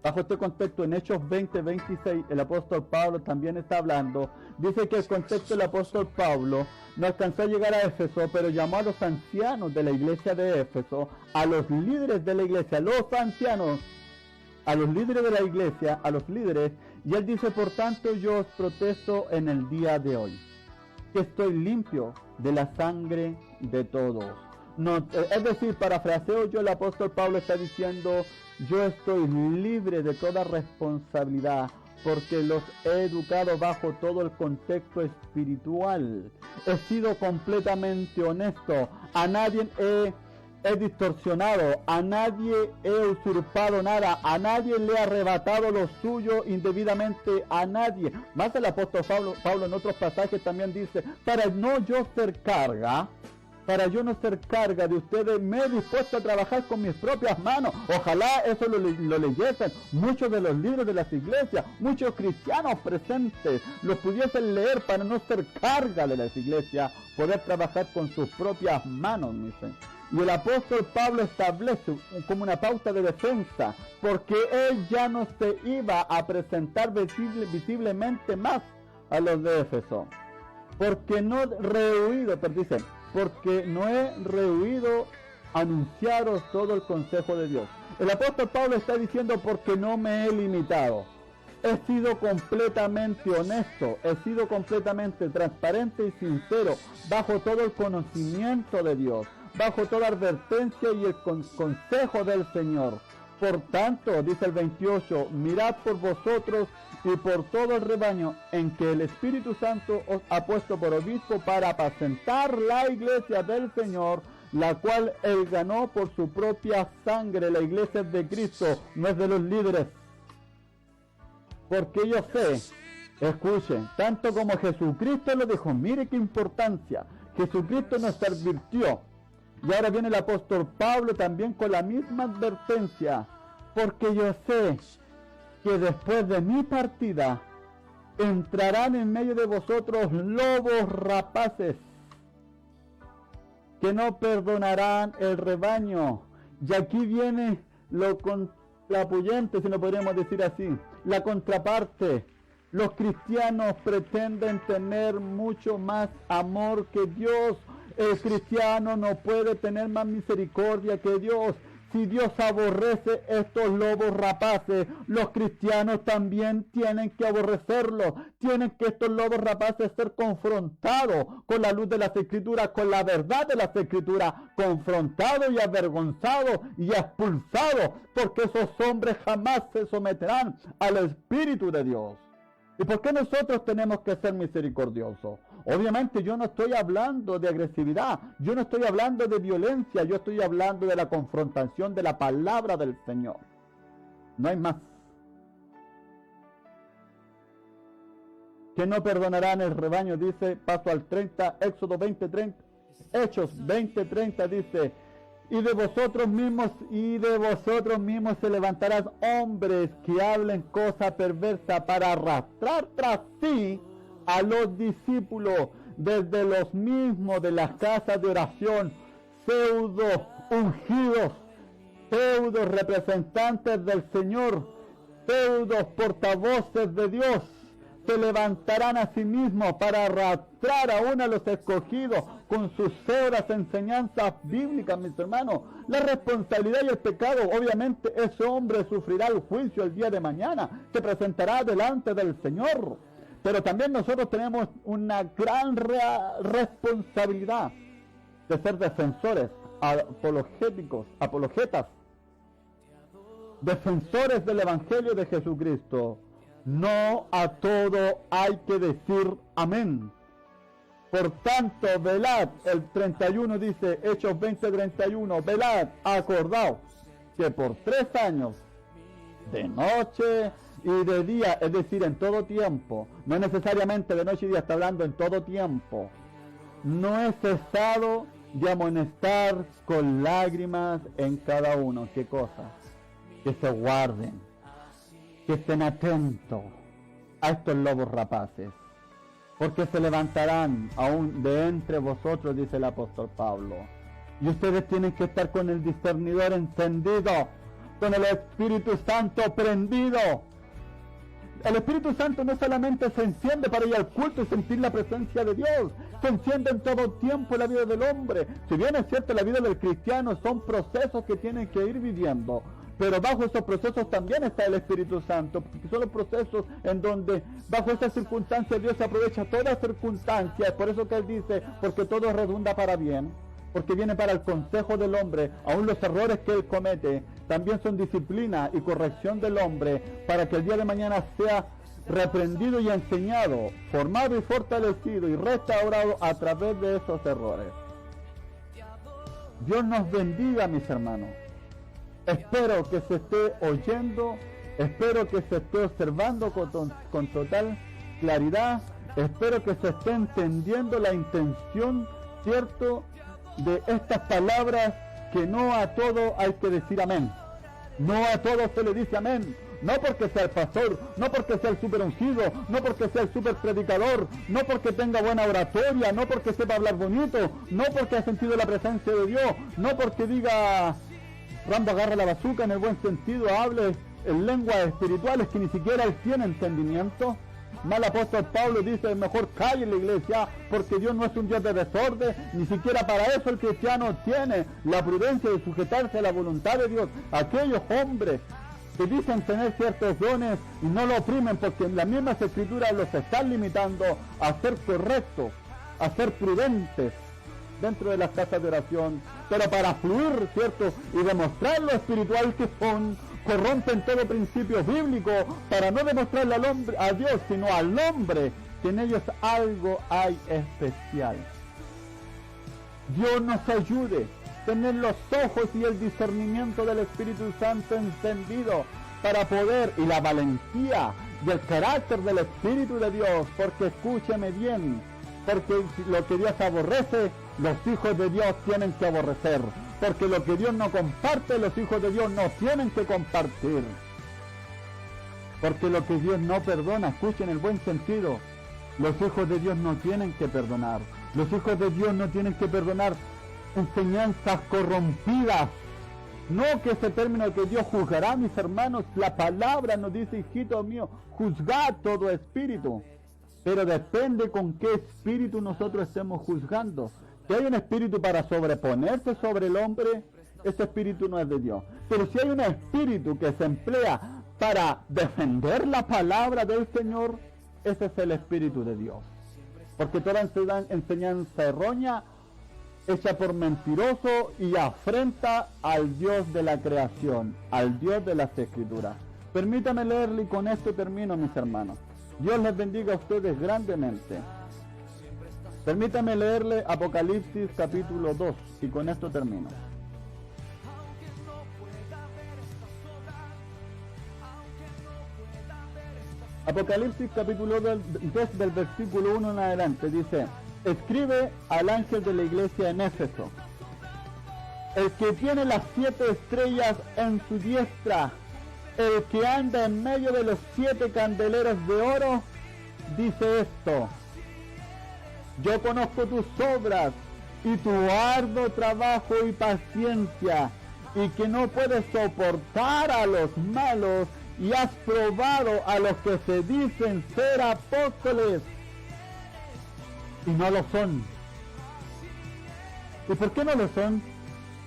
Bajo este contexto, en Hechos 20:26, el apóstol Pablo también está hablando. Dice que el contexto del apóstol Pablo no alcanzó a llegar a Éfeso, pero llamó a los ancianos de la iglesia de Éfeso, a los líderes de la iglesia, los ancianos, a los líderes de la iglesia, a los líderes, y él dice, por tanto, yo os protesto en el día de hoy, que estoy limpio de la sangre de todos. No, es decir, parafraseo yo, el apóstol Pablo está diciendo, yo estoy libre de toda responsabilidad, porque los he educado bajo todo el contexto espiritual. He sido completamente honesto, a nadie he distorsionado, a nadie he usurpado nada, a nadie le he arrebatado lo suyo indebidamente, a nadie. Más el apóstol Pablo en otros pasajes también dice, para no yo ser carga, para yo no ser carga de ustedes, me he dispuesto a trabajar con mis propias manos. Ojalá eso lo leyesen muchos de los libros de las iglesias, muchos cristianos presentes los pudiesen leer para no ser carga de las iglesias, poder trabajar con sus propias manos, dicen. Y el apóstol Pablo establece como una pauta de defensa, porque él ya no se iba a presentar visiblemente más a los de Éfeso, porque no he rehuido anunciaros todo el consejo de Dios. El apóstol Pablo está diciendo porque no me he limitado. He sido completamente honesto, he sido completamente transparente y sincero, bajo todo el conocimiento de Dios, bajo toda advertencia y el consejo del Señor. Por tanto, dice el 28, mirad por vosotros y por todo el rebaño en que el Espíritu Santo os ha puesto por obispo para apacentar la iglesia del Señor, la cual él ganó por su propia sangre. La iglesia es de Cristo, no es de los líderes. Porque yo sé, escuchen, tanto como Jesucristo lo dijo, mire qué importancia, Jesucristo nos advirtió. Y ahora viene el apóstol Pablo también con la misma advertencia, porque yo sé que después de mi partida entrarán en medio de vosotros lobos rapaces, que no perdonarán el rebaño. Y aquí viene lo contrapuyente, si lo podríamos decir así, la contraparte. Los cristianos pretenden tener mucho más amor que Dios. El cristiano no puede tener más misericordia que Dios. Si Dios aborrece estos lobos rapaces, los cristianos también tienen que aborrecerlos. Tienen que estos lobos rapaces ser confrontados con la luz de las Escrituras, con la verdad de las Escrituras, confrontados y avergonzados y expulsados, porque esos hombres jamás se someterán al Espíritu de Dios. ¿Y por qué nosotros tenemos que ser misericordiosos? Obviamente yo no estoy hablando de agresividad, yo no estoy hablando de violencia, yo estoy hablando de la confrontación de la palabra del Señor. No hay más. Que no perdonarán el rebaño, dice, paso al 30, Éxodo 20:30, Hechos 20:30 dice, y de vosotros mismos se levantarán hombres que hablen cosa perversa para arrastrar tras sí a los discípulos, desde los mismos de las casas de oración, pseudo ungidos, pseudo representantes del Señor, pseudo portavoces de Dios, se levantarán a sí mismos para arrastrar aún a los escogidos con sus pseudas enseñanzas bíblicas, mis hermanos. La responsabilidad y el pecado, obviamente ese hombre sufrirá el juicio el día de mañana, se presentará delante del Señor. Pero también nosotros tenemos una gran responsabilidad de ser defensores, apologetas, defensores del Evangelio de Jesucristo. No a todo hay que decir amén. Por tanto, velad, el 31 dice, Hechos 20:31, velad, acordaos, que por 3 años, de noche y de día, es decir, en todo tiempo, no necesariamente de noche y día, está hablando en todo tiempo, no he cesado de amonestar con lágrimas en cada uno. ¿Qué cosa? Que se guarden, que estén atentos a estos lobos rapaces, porque se levantarán aún de entre vosotros, dice el apóstol Pablo, y ustedes tienen que estar con el discernidor encendido, con el Espíritu Santo prendido. El Espíritu Santo no solamente se enciende para ir al culto y sentir la presencia de Dios, se enciende en todo tiempo en la vida del hombre. Si bien es cierto, la vida del cristiano son procesos que tienen que ir viviendo, pero bajo esos procesos también está el Espíritu Santo, porque son los procesos en donde bajo esas circunstancias Dios aprovecha todas circunstancias. Por eso que Él dice, porque todo redunda para bien, porque viene para el consejo del hombre. Aún los errores que Él comete también son disciplina y corrección del hombre, para que el día de mañana sea reprendido y enseñado, formado y fortalecido y restaurado a través de esos errores. Dios nos bendiga, mis hermanos. Espero que se esté oyendo, espero que se esté observando con total claridad, espero que se esté entendiendo la intención, ¿cierto?, de estas palabras, que no a todo hay que decir amén. No a todo se le dice amén. No porque sea el pastor, no porque sea el super ungido, no porque sea el super predicador, no porque tenga buena oratoria, no porque sepa hablar bonito, no porque ha sentido la presencia de Dios, no porque diga Rambo agarra la bazuca en el buen sentido, hable en lenguas espirituales que ni siquiera él tiene entendimiento. Mal apóstol Pablo dice, mejor calle la iglesia, porque Dios no es un Dios de desorden, ni siquiera para eso el cristiano tiene la prudencia de sujetarse a la voluntad de Dios. Aquellos hombres que dicen tener ciertos dones y no lo oprimen porque en las mismas escrituras los están limitando a ser correctos, a ser prudentes dentro de las casas de oración, pero para fluir, ¿cierto? Y demostrar lo espiritual que son, corrompen todo principio bíblico para no demostrarle al hombre, a Dios, sino al hombre, que en ellos algo hay especial. Dios nos ayude a tener los ojos y el discernimiento del Espíritu Santo encendido para poder, y la valentía del carácter del Espíritu de Dios, porque escúcheme bien, porque lo que Dios aborrece, los hijos de Dios tienen que aborrecer, porque lo que Dios no comparte, los hijos de Dios no tienen que compartir, porque lo que Dios no perdona, escuchen el buen sentido, los hijos de Dios no tienen que perdonar, los hijos de Dios no tienen que perdonar enseñanzas corrompidas. No que ese término que Dios juzgará, mis hermanos, la palabra nos dice, hijito mío, juzgad todo espíritu, pero depende con qué espíritu nosotros estemos juzgando. Si hay un espíritu para sobreponerse sobre el hombre, ese espíritu no es de Dios. Pero si hay un espíritu que se emplea para defender la palabra del Señor, ese es el espíritu de Dios. Porque toda enseñanza errónea hecha por mentiroso y afrenta al Dios de la creación, al Dios de las Escrituras. Permítame leerle y con esto termino, mis hermanos. Dios les bendiga a ustedes grandemente. Permítame leerle Apocalipsis capítulo 2 y con esto termino. Apocalipsis capítulo 2 del versículo 1 en adelante dice: escribe al ángel de la iglesia en Éfeso, el que tiene las 7 estrellas en su diestra, el que anda en medio de los 7 candeleros de oro, dice esto: yo conozco tus obras y tu arduo trabajo y paciencia, y que no puedes soportar a los malos, y has probado a los que se dicen ser apóstoles y no lo son. ¿Y por qué no lo son?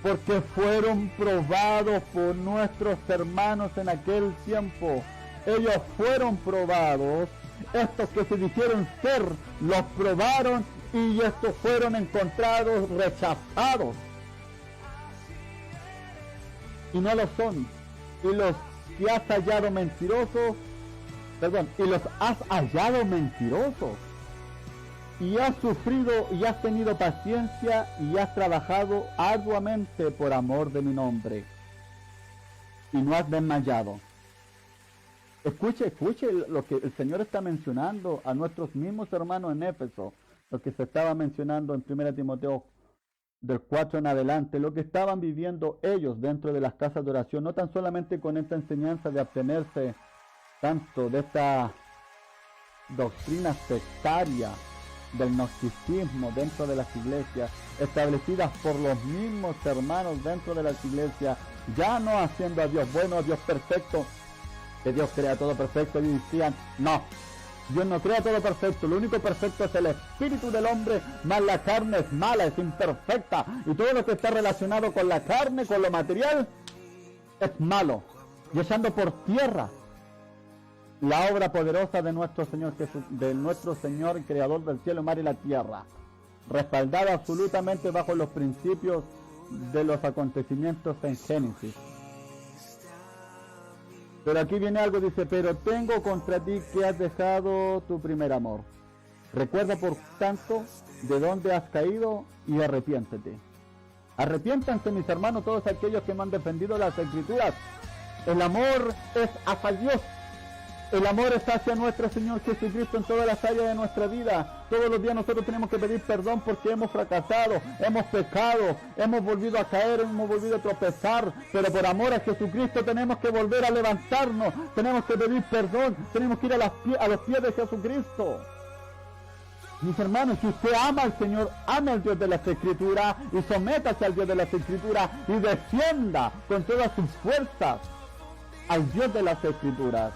Porque fueron probados por nuestros hermanos en aquel tiempo. Ellos fueron probados. Estos que se dijeron ser, los probaron y estos fueron encontrados rechazados. Y no lo son. Y los que has hallado mentirosos, y los has hallado mentirosos. Y has sufrido y has tenido paciencia y has trabajado arduamente por amor de mi nombre. Y no has desmayado. Escuche lo que el Señor está mencionando a nuestros mismos hermanos en Éfeso, lo que se estaba mencionando en 1 Timoteo del 4 en adelante, lo que estaban viviendo ellos dentro de las casas de oración, no tan solamente con esta enseñanza de abstenerse tanto de esta doctrina sectaria del gnosticismo dentro de las iglesias, establecidas por los mismos hermanos dentro de las iglesias, ya no haciendo a Dios bueno, a Dios perfecto, que Dios crea todo perfecto, y decían, no, Dios no crea todo perfecto, lo único perfecto es el espíritu del hombre, más la carne es mala, es imperfecta, y todo lo que está relacionado con la carne, con lo material, es malo, y echando por tierra la obra poderosa de nuestro Señor Jesús, de nuestro Señor Creador del cielo, mar y la tierra, respaldada absolutamente bajo los principios de los acontecimientos en Génesis. Pero aquí viene algo, dice: pero tengo contra ti que has dejado tu primer amor. Recuerda por tanto de dónde has caído y arrepiéntete. Arrepiéntanse, mis hermanos, todos aquellos que no han defendido las Escrituras. El amor es hacia Dios. El amor es hacia nuestro Señor Jesucristo en todas las áreas de nuestra vida. Todos los días nosotros tenemos que pedir perdón porque hemos fracasado, hemos pecado, hemos volvido a caer, hemos volvido a tropezar. Pero por amor a Jesucristo tenemos que volver a levantarnos, tenemos que pedir perdón, tenemos que ir a los pies de Jesucristo. Mis hermanos, si usted ama al Señor, ama al Dios de las Escrituras y sométase al Dios de las Escrituras y defienda con todas sus fuerzas al Dios de las Escrituras.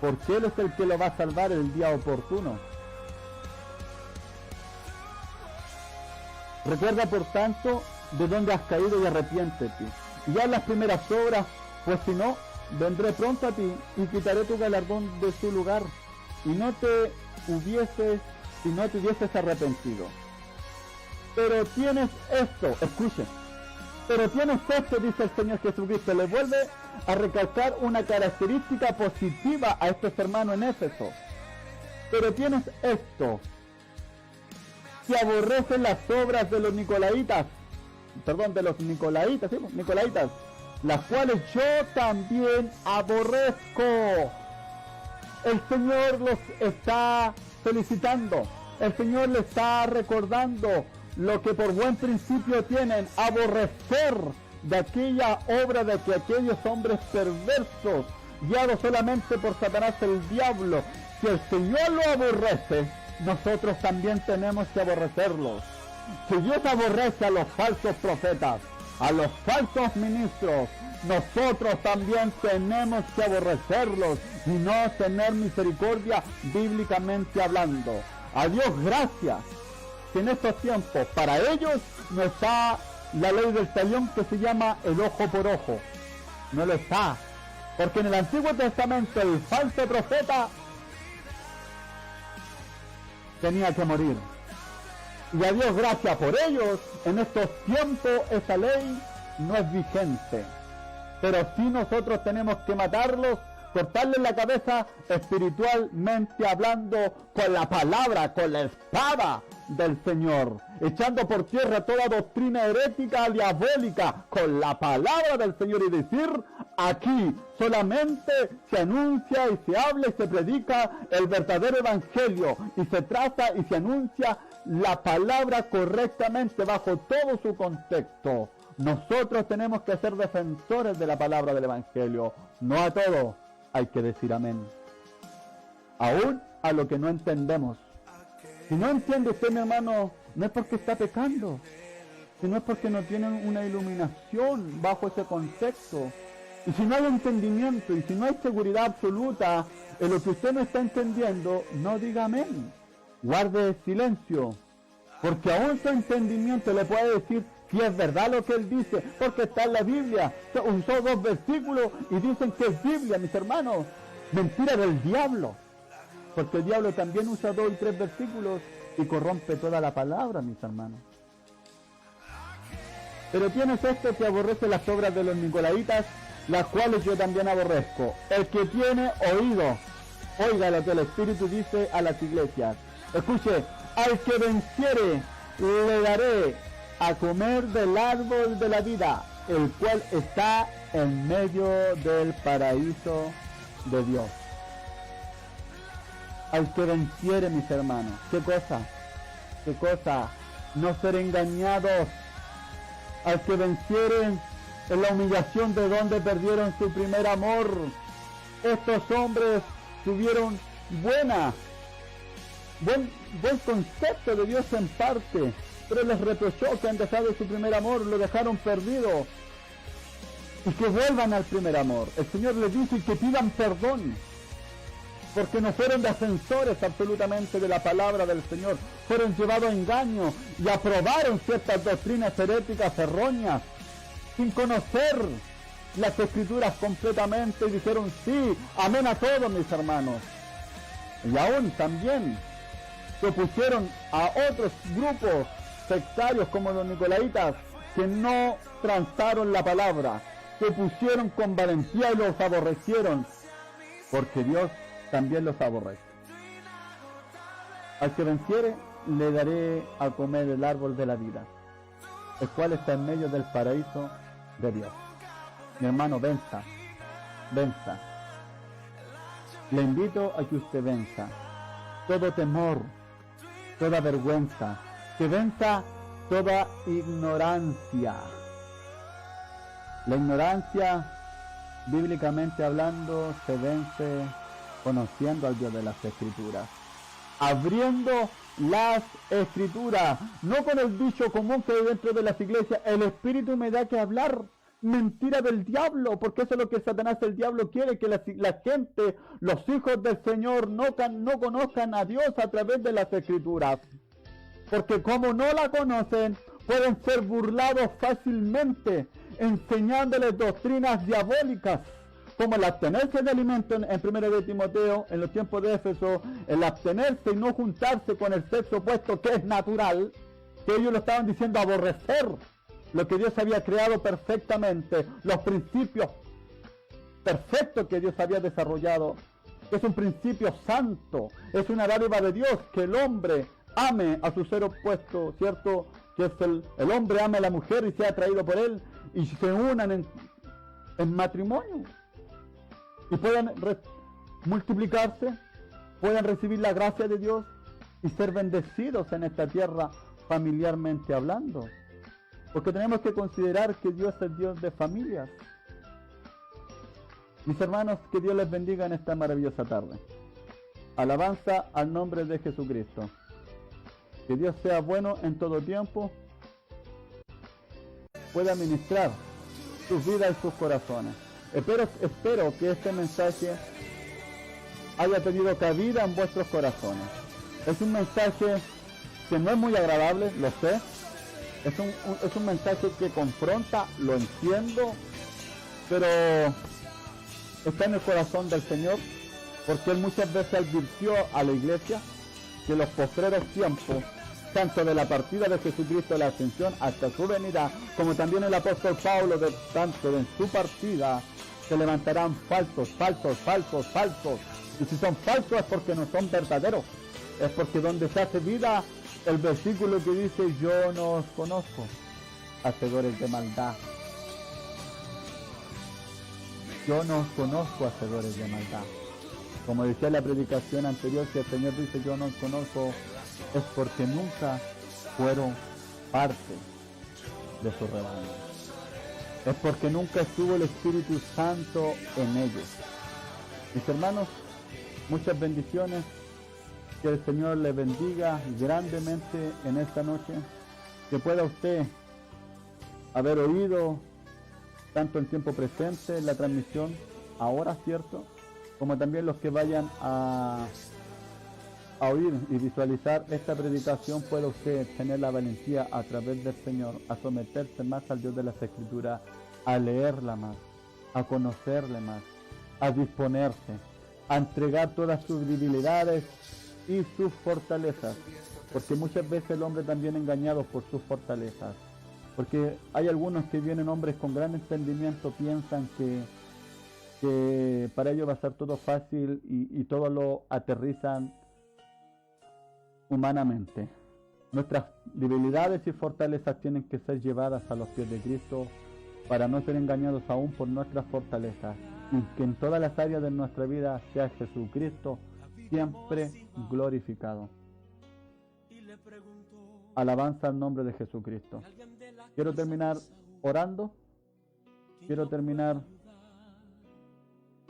porque Él es el que lo va a salvar el día oportuno. Recuerda, por tanto, de dónde has caído y arrepiéntete. Y haz las primeras obras, pues si no, vendré pronto a ti y quitaré tu galardón de su lugar, y no te hubieses, si no te hubieses arrepentido. Pero tienes esto, escuchen, pero tienes esto, dice el Señor Jesucristo. Le vuelve a recalcar una característica positiva a estos hermanos en Éfeso. Pero tienes esto, que aborrecen las obras de los nicolaitas, las cuales yo también aborrezco. El Señor los está felicitando, el Señor les está recordando lo que por buen principio tienen: aborrecer de aquella obra de que aquellos hombres perversos, guiados solamente por Satanás el diablo. Si el Señor lo aborrece, nosotros también tenemos que aborrecerlos. Si Dios aborrece a los falsos profetas, a los falsos ministros, nosotros también tenemos que aborrecerlos y no tener misericordia bíblicamente hablando. A Dios gracias que en estos tiempos para ellos no está la ley del talión, que se llama el ojo por ojo. No lo está, porque en el Antiguo Testamento el falso profeta tenía que morir. Y a Dios gracias por ellos, en estos tiempos esa ley no es vigente. Pero sí nosotros tenemos que matarlos, cortarles la cabeza espiritualmente hablando, con la palabra, con la espada del Señor, echando por tierra toda doctrina herética, diabólica, con la palabra del Señor, y decir: aquí solamente se anuncia y se habla y se predica el verdadero evangelio, y se trata y se anuncia la palabra correctamente bajo todo su contexto. Nosotros tenemos que ser defensores de la palabra del evangelio. No a todo hay que decir amén, aún a lo que no entendemos. Si no entiende usted, mi hermano, no es porque está pecando, sino es porque no tienen una iluminación bajo ese contexto. Y si no hay entendimiento, y si no hay seguridad absoluta en lo que usted no está entendiendo, no diga amén. Guarde silencio, porque aún su entendimiento le puede decir si es verdad lo que él dice, porque está en la Biblia. Usó 2 versículos y dicen que es Biblia, mis hermanos. Mentira del diablo, porque el diablo también usa 2 y 3 versículos y corrompe toda la palabra, mis hermanos. Pero tienes esto, que aborrece las obras de los nicolaitas, las cuales yo también aborrezco. El que tiene oído, oiga lo que el Espíritu dice a las iglesias. Escuche: al que venciere le daré a comer del árbol de la vida, el cual está en medio del paraíso de Dios. Al que venciere, mis hermanos. ¿Qué cosa? ¿Qué cosa? No ser engañados. Al que vencieren en la humillación de donde perdieron su primer amor. Estos hombres tuvieron buen concepto de Dios en parte, pero les reprochó que han dejado su primer amor, lo dejaron perdido, y que vuelvan al primer amor. El Señor les dice que pidan perdón, porque no fueron defensores absolutamente de la palabra del Señor, fueron llevados a engaño y aprobaron ciertas doctrinas heréticas erróneas sin conocer las Escrituras completamente, y dijeron sí, amén a todos, mis hermanos. Y aún también se opusieron a otros grupos sectarios como los nicolaitas, que no transaron la palabra, se opusieron con valentía y los aborrecieron, porque Dios también los aborrece. Al que venciere le daré a comer el árbol de la vida, el cual está en medio del paraíso de Dios. Mi hermano, venza. Le invito a que usted venza todo temor, toda vergüenza, que venza toda ignorancia. La ignorancia, bíblicamente hablando, se vence conociendo al Dios de las Escrituras, abriendo las Escrituras, no con el dicho común que hay dentro de las iglesias: el Espíritu me da que hablar. mentira del diablo, porque eso es lo que Satanás, el diablo, quiere, que la gente, los hijos del Señor, no conozcan a Dios a través de las Escrituras. Porque como no la conocen, pueden ser burlados fácilmente, enseñándoles doctrinas diabólicas, como el abstenerse de alimento en 1 de Timoteo, en los tiempos de Éfeso, el abstenerse y no juntarse con el sexo opuesto, que es natural, que ellos lo estaban diciendo aborrecer lo que Dios había creado perfectamente, los principios perfectos que Dios había desarrollado. Es un principio santo, es una dádiva de Dios, que el hombre ame a su ser opuesto, ¿cierto? Que es el hombre ame a la mujer y sea atraído por él, y se unan en matrimonio, y puedan multiplicarse, puedan recibir la gracia de Dios y ser bendecidos en esta tierra familiarmente hablando. Porque tenemos que considerar que Dios es Dios de familias. Mis hermanos, que Dios les bendiga en esta maravillosa tarde. Alabanza al nombre de Jesucristo. Que Dios sea bueno en todo tiempo, pueda ministrar sus vidas y sus corazones. Espero que este mensaje haya tenido cabida en vuestros corazones. Es un mensaje que no es muy agradable, lo sé. Es un mensaje que confronta, lo entiendo, pero está en el corazón del Señor, porque Él muchas veces advirtió a la iglesia que los postreros tiempos, tanto de la partida de Jesucristo de la ascensión hasta su venida, como también el apóstol Pablo, tanto en su partida, se levantarán falsos. Y si son falsos es porque no son verdaderos. Es porque donde se hace vida, el versículo que dice, yo no os conozco, hacedores de maldad. Yo no os conozco, hacedores de maldad. Como decía en la predicación anterior, si el Señor dice yo no os conozco, es porque nunca fueron parte de su rebaño. Es porque nunca estuvo el Espíritu Santo en ellos. Mis hermanos, muchas bendiciones. Que el Señor le bendiga grandemente en esta noche. Que pueda usted haber oído tanto en tiempo presente la transmisión ahora, ¿cierto? Como también los que vayan a oír y visualizar esta predicación, pueda usted tener la valentía a través del Señor a someterse más al Dios de las Escrituras, a leerla más, a conocerle más, a disponerse, a entregar todas sus debilidades y sus fortalezas, porque muchas veces el hombre también engañado por sus fortalezas, porque hay algunos que vienen, hombres con gran entendimiento, piensan que para ellos va a ser todo fácil y todo lo aterrizan humanamente. Nuestras debilidades y fortalezas tienen que ser llevadas a los pies de Cristo para no ser engañados aún por nuestras fortalezas, y que en todas las áreas de nuestra vida sea Jesucristo siempre glorificado. Alabanza al nombre de Jesucristo. Quiero terminar orando. Quiero terminar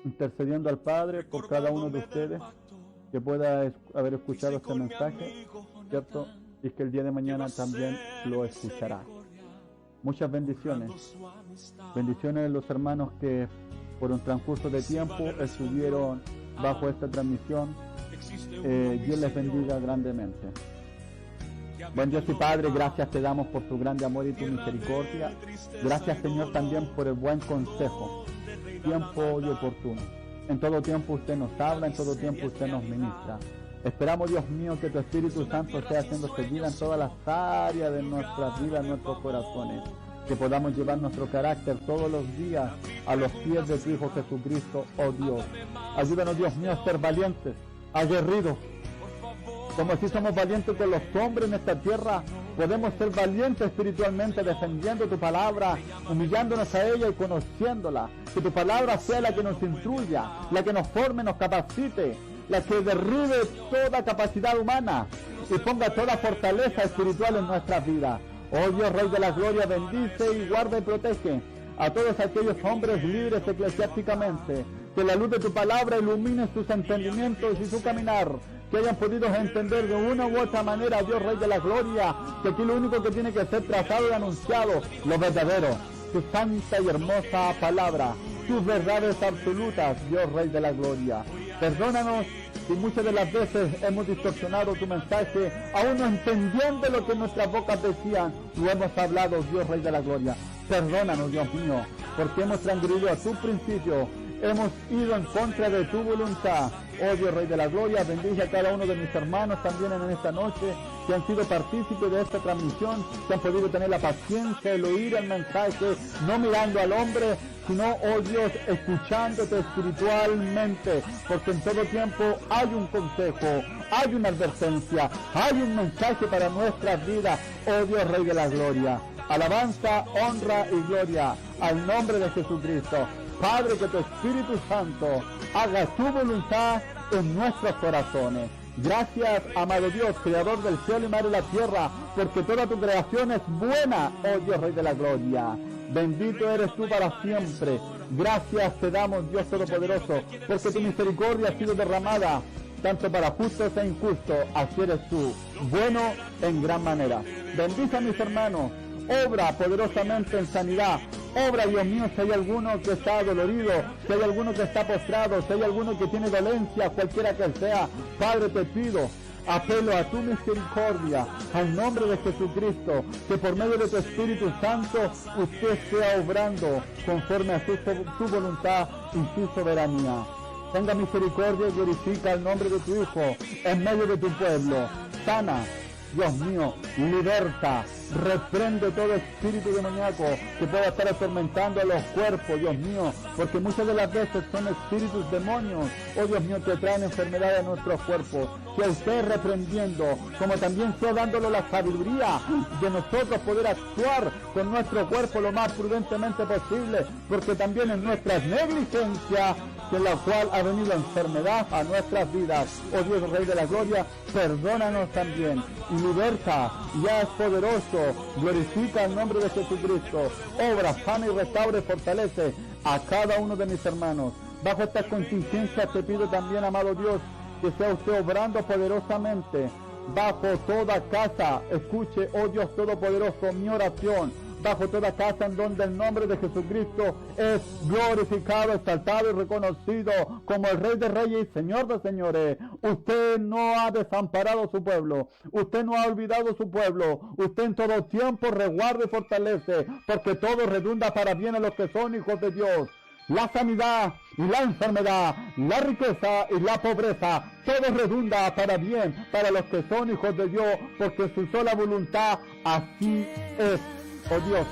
intercediendo al Padre por cada uno de ustedes que pueda haber escuchado este mensaje, ¿cierto? Y que el día de mañana también lo escuchará. Muchas bendiciones. Bendiciones a los hermanos que por un transcurso de tiempo estuvieron bajo esta transmisión. Dios les bendiga grandemente. Buen Dios y Padre, gracias te damos por tu grande amor y tu misericordia. Gracias, Señor, también por el buen consejo, tiempo y oportuno. En todo tiempo usted nos habla, en todo tiempo usted nos ministra. Esperamos, Dios mío, que tu Espíritu Santo sea haciéndose vida en todas las áreas de nuestras vidas, nuestros corazones. Que podamos llevar nuestro carácter todos los días a los pies de tu Hijo Jesucristo, oh Dios. Ayúdanos, Dios mío, a ser valientes, aguerridos. Como si somos valientes con los hombres en esta tierra, podemos ser valientes espiritualmente, defendiendo tu palabra, humillándonos a ella y conociéndola. Que tu palabra sea la que nos instruya, la que nos forme, nos capacite, la que derribe toda capacidad humana y ponga toda fortaleza espiritual en nuestras vidas. Oh Dios, Rey de la Gloria, bendice y guarda y protege a todos aquellos hombres libres eclesiásticamente. Que la luz de tu palabra ilumine sus entendimientos y su caminar. Que hayan podido entender de una u otra manera, Dios Rey de la Gloria, que aquí lo único que tiene que ser trazado y anunciado, lo verdadero, tu santa y hermosa palabra, tus verdades absolutas, Dios Rey de la Gloria. Perdónanos si muchas de las veces hemos distorsionado tu mensaje, aún no entendiendo lo que nuestras bocas decían, lo hemos hablado, Dios Rey de la Gloria. Perdónanos, Dios mío, porque hemos transgredido a tu principio, hemos ido en contra de tu voluntad. Oh Dios Rey de la Gloria, bendice a cada uno de mis hermanos también en esta noche, que han sido partícipes de esta transmisión, que han podido tener la paciencia, el oír el mensaje, no mirando al hombre, sino, oh Dios, escuchándote espiritualmente, porque en todo tiempo hay un consejo, hay una advertencia, hay un mensaje para nuestras vidas, oh Dios Rey de la Gloria. Alabanza, honra y gloria al nombre de Jesucristo. Padre, que tu Espíritu Santo haga tu voluntad en nuestros corazones. Gracias, amado Dios, Creador del cielo y mar y la tierra, porque toda tu creación es buena, oh Dios Rey de la Gloria. Bendito eres tú para siempre. Gracias te damos, Dios Todopoderoso, porque tu misericordia ha sido derramada, tanto para justos e injustos, así eres tú, bueno en gran manera. Bendice a mis hermanos, obra poderosamente en sanidad. Obra, Dios mío, si hay alguno que está dolorido, si hay alguno que está postrado, si hay alguno que tiene dolencia, cualquiera que sea, Padre, te pido, apelo a tu misericordia, al nombre de Jesucristo, que por medio de tu Espíritu Santo, usted sea obrando conforme a su voluntad y su soberanía. Tenga misericordia y glorifica el nombre de tu Hijo en medio de tu pueblo. Sana, Dios mío, liberta, reprende todo espíritu demoníaco que pueda estar atormentando a los cuerpos, Dios mío, porque muchas de las veces son espíritus demonios, oh Dios mío, que traen enfermedades a nuestros cuerpos. Que usted reprendiendo, como también sea dándole la sabiduría de nosotros poder actuar con nuestro cuerpo lo más prudentemente posible, porque también en nuestras negligencias, en la cual ha venido enfermedad a nuestras vidas. Oh Dios Rey de la Gloria, perdónanos también y liberta, ya es poderoso, glorifica el nombre de Jesucristo, obra, sana y restaura y fortalece a cada uno de mis hermanos. Bajo estas contingencias te pido también, amado Dios, que sea usted obrando poderosamente bajo toda casa. Escuche, oh Dios Todopoderoso, mi oración. Bajo toda casa en donde el nombre de Jesucristo es glorificado, exaltado y reconocido como el Rey de Reyes y Señor de Señores. Usted no ha desamparado a su pueblo, usted no ha olvidado a su pueblo, usted en todo tiempo resguarda y fortalece, porque todo redunda para bien a los que son hijos de Dios. La sanidad y la enfermedad, la riqueza y la pobreza, todo redunda para bien para los que son hijos de Dios, porque su sola voluntad así es. Oh Dios,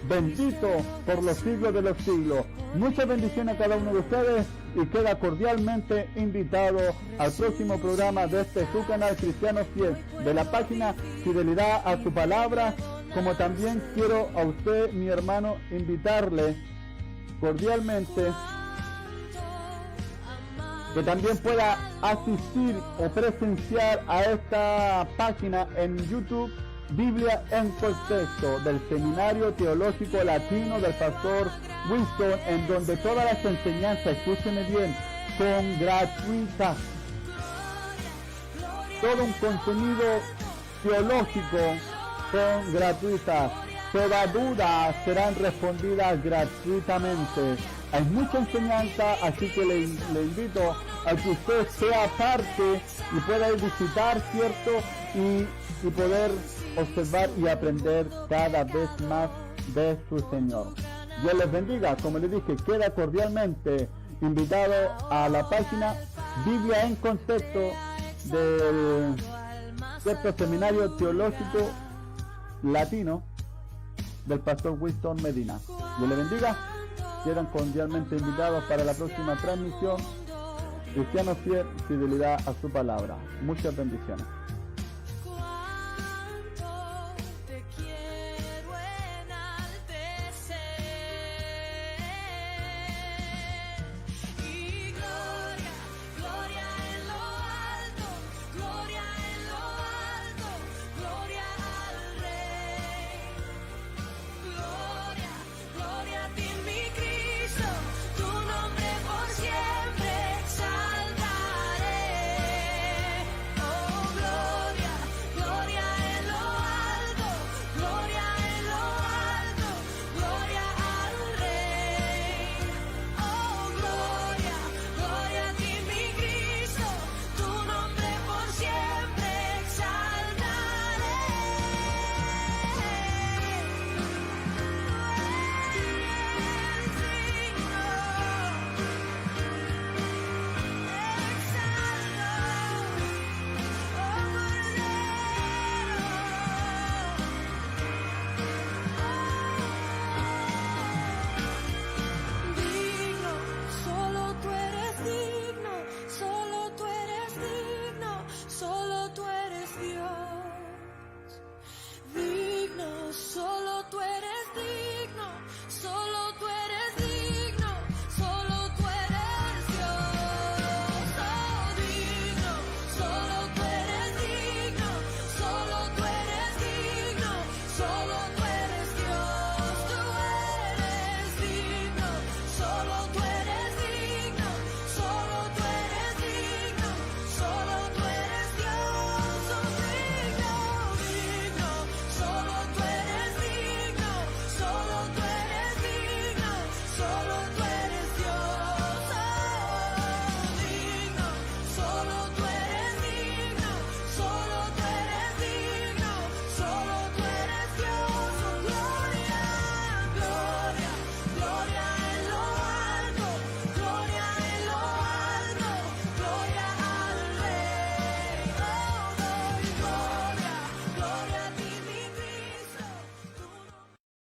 bendito por los siglos de los siglos. Muchas bendiciones a cada uno de ustedes y queda cordialmente invitado al próximo programa de su canal Cristiano Fiel, de la página Fidelidad a su Palabra. Como también quiero a usted, mi hermano, invitarle cordialmente que también pueda asistir o presenciar a esta página en YouTube, Biblia en Contexto, del Seminario Teológico Latino del Pastor Winston, en donde todas las enseñanzas, escúcheme bien, son gratuitas. Todo un contenido teológico son gratuitas. Toda duda serán respondidas gratuitamente. Hay mucha enseñanza, así que le invito a que usted sea parte y pueda visitar, ¿cierto? Y poder observar y aprender cada vez más de su Señor. Dios les bendiga. Como les dije, queda cordialmente invitado a la página Biblia en Contexto del Seminario Teológico Latino del Pastor Winston Medina. Dios les bendiga. Quedan cordialmente invitados para la próxima transmisión. Cristiano Fiel, fidelidad a su palabra. Muchas bendiciones.